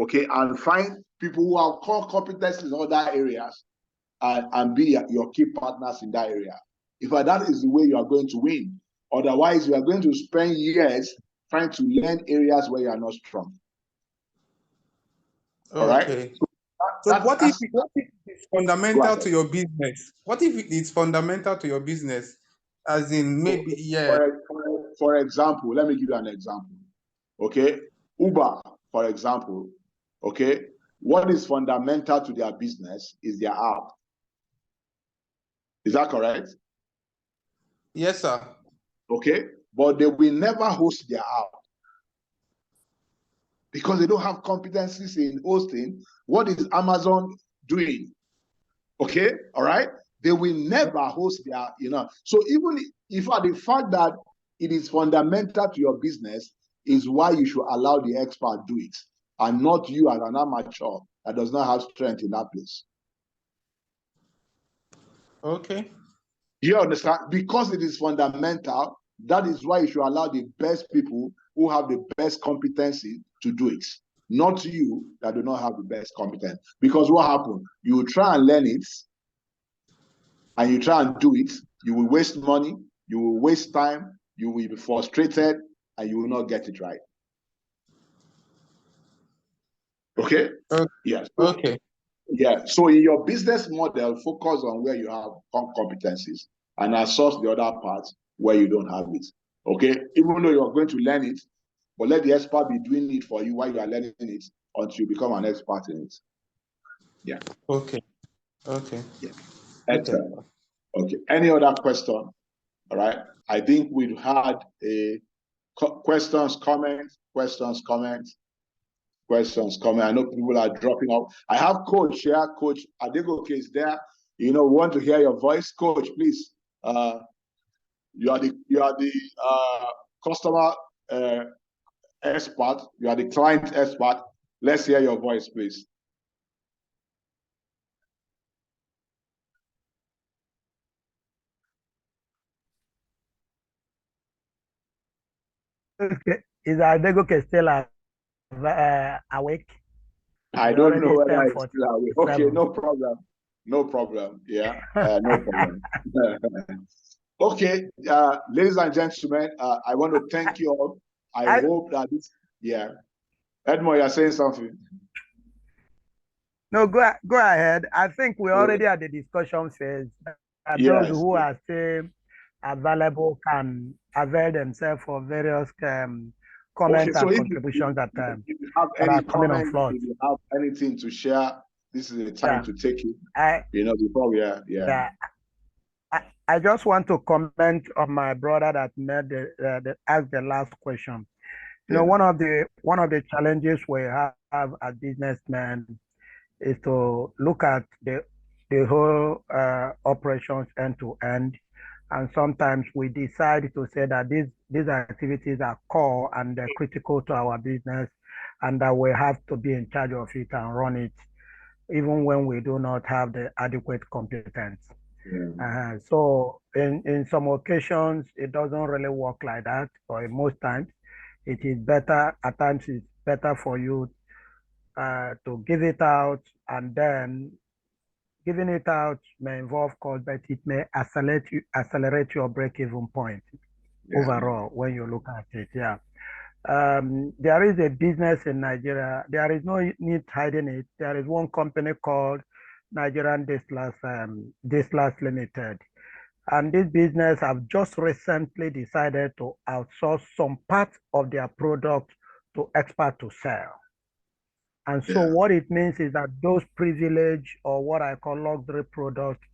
okay, and find people who have core competencies in other areas and be your key partners in that area. If that is the way you are going to win. Otherwise, you are going to spend years trying to learn areas where you are not strong. All right? So what if it's fundamental to your business? What if it's fundamental to your business? As in maybe, yeah. For example, let me give you an example. Okay, Uber, for example, okay, what is fundamental to their business is their app. Is that correct? Yes, sir. Okay, but they will never host their app because they don't have competencies in hosting. What is Amazon doing? Okay, all right, they will never host their, So even if the fact that it is fundamental to your business is why you should allow the expert do it, and not you as an amateur that does not have strength in that place. Okay. You understand? Because it is fundamental, that is why you should allow the best people who have the best competency to do it, not you that do not have the best competence. Because what happens? You try and learn it, and you try and do it, you will waste money, you will waste time, you will be frustrated, and you will not get it right. Okay? Yes. Okay. Yeah. So in your business model, focus on where you have competencies and outsource the other parts where you don't have it. Okay? Even though you're going to learn it, but let the expert be doing it for you while you are learning it until you become an expert in it. Yeah. Okay. Okay. Yeah. Excellent. Okay. Any other question? All right. I think we've had a questions, comments. I know people are dropping off. I have Coach here. Coach Adegoke is there. We want to hear your voice. Coach, please. You are the customer expert. You are the client expert. Let's hear your voice, please. Okay. Is Adegoke still awake? I don't know whether it's still awake. Okay, no problem. Yeah, no problem. Okay, ladies and gentlemen, I want to thank you all. I hope that this, Edmond, you're saying something. No, go ahead. I think we already had the discussion phase. Those who are still available can avail themselves for various comments and contributions that are coming on floor. If you have anything to share, this is the time to take it. Before we are, I just want to comment on my brother that asked the last question. One of the challenges we have as businessmen is to look at the whole operations end to end, and sometimes we decide to say that these activities are core and critical to our business, and that we have to be in charge of it and run it, even when we do not have the adequate competence. So in some occasions, it doesn't really work like that, or most times, it is better, at times it's better for you to give it out, and then giving it out may involve cost, but it may accelerate your break-even point overall when you look at it. There is a business in Nigeria. There is no need hiding it. There is one company called Nigerian Dislas Limited. And this business have just recently decided to outsource some part of their product to expert to sell. And so what it means is that those privilege, or what I call luxury products,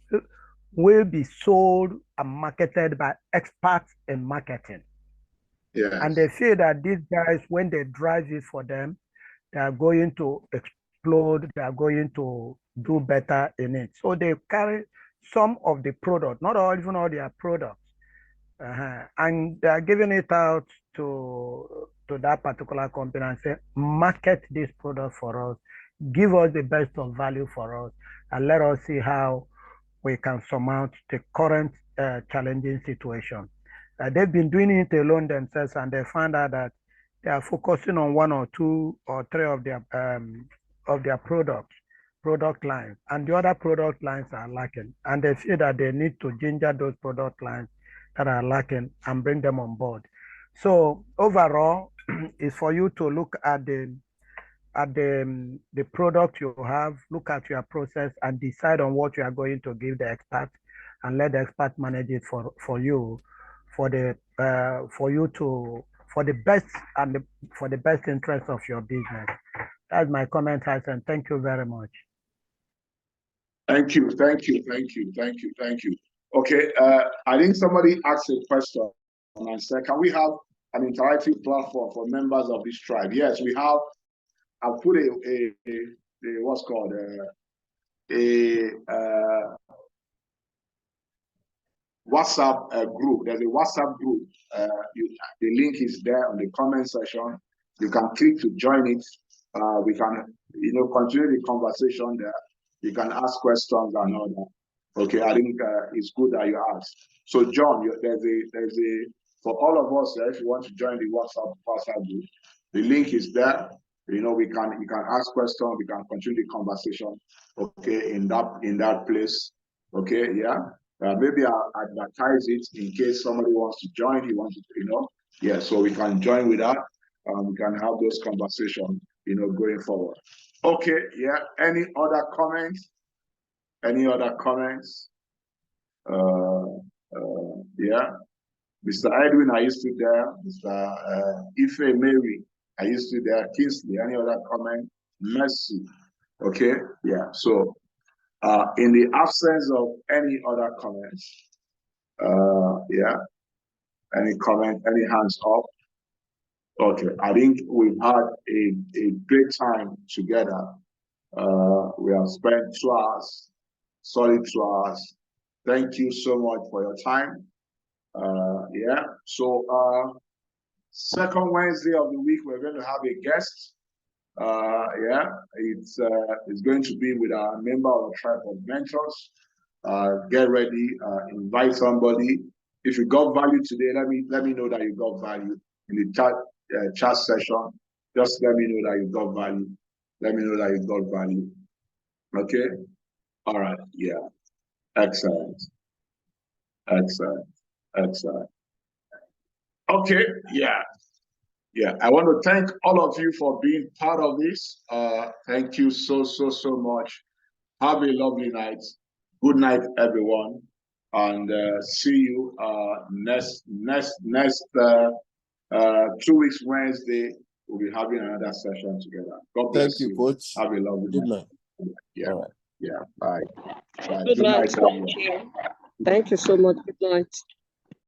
will be sold and marketed by experts in marketing. And they feel that these guys, when they drive it for them, they are going to explode, they are going to do better in it. So they carry some of the product, not all, even all their products, and they are giving it out to that particular company and say, market this product for us, give us the best of value for us, and let us see how we can surmount the current challenging situation. They've been doing it alone themselves, and they found out that they are focusing on 1 or 2 or 3 of their product lines, and the other product lines are lacking. And they feel that they need to ginger those product lines that are lacking and bring them on board. So overall, is for you to look at the product you have, look at your process, and decide on what you are going to give the expert, and let the expert manage it for you, for the best and for the best interest of your business. That's my comment, Hassan. Thank you very much. Thank you. Okay, I think somebody asked a question and said, can we have an interactive platform for members of this tribe? Yes, we have. I've put a what's called WhatsApp group. There's a WhatsApp group. The link is there on the comment section. You can click to join it. We can, continue the conversation there. You can ask questions and all that. Okay, I think it's good that you asked. So, John, there's a for all of us, if you want to join the WhatsApp group, the link is there. You can ask questions. We can continue the conversation. Okay, in that place. Okay, yeah. Maybe I'll advertise it in case somebody wants to join. He wants to, yeah. So we can join with that. We can have those conversations, going forward. Okay, yeah. Any other comments? Yeah. Mr. Edwin, are you still there? Mr. Ife Mary, are you still there? Kingsley, any other comment? Mercy. Okay, yeah. So in the absence of any other comments, yeah. Any comment, any hands up? Okay, I think we've had a great time together. We have spent 2 hours, solid 2 hours. Thank you so much for your time. Yeah, so second Wednesday of the week, we're going to have a guest. Yeah, it's going to be with a member of the Tribe of Mentors. Get ready, invite somebody. If you got value today, let me know that you got value in the chat session. Just let me know that you got value. Let me know that you got value. Okay. All right. Yeah. Excellent. Okay. Yeah. Yeah. I want to thank all of you for being part of this. Thank you so much. Have a lovely night. Good night, everyone. And see you next 2 weeks Wednesday. We'll be having another session together. God bless you. Thank you, Coach. Have a lovely Good night. Yeah. All right. Yeah. Bye. Good night. Thank you so much. Good night.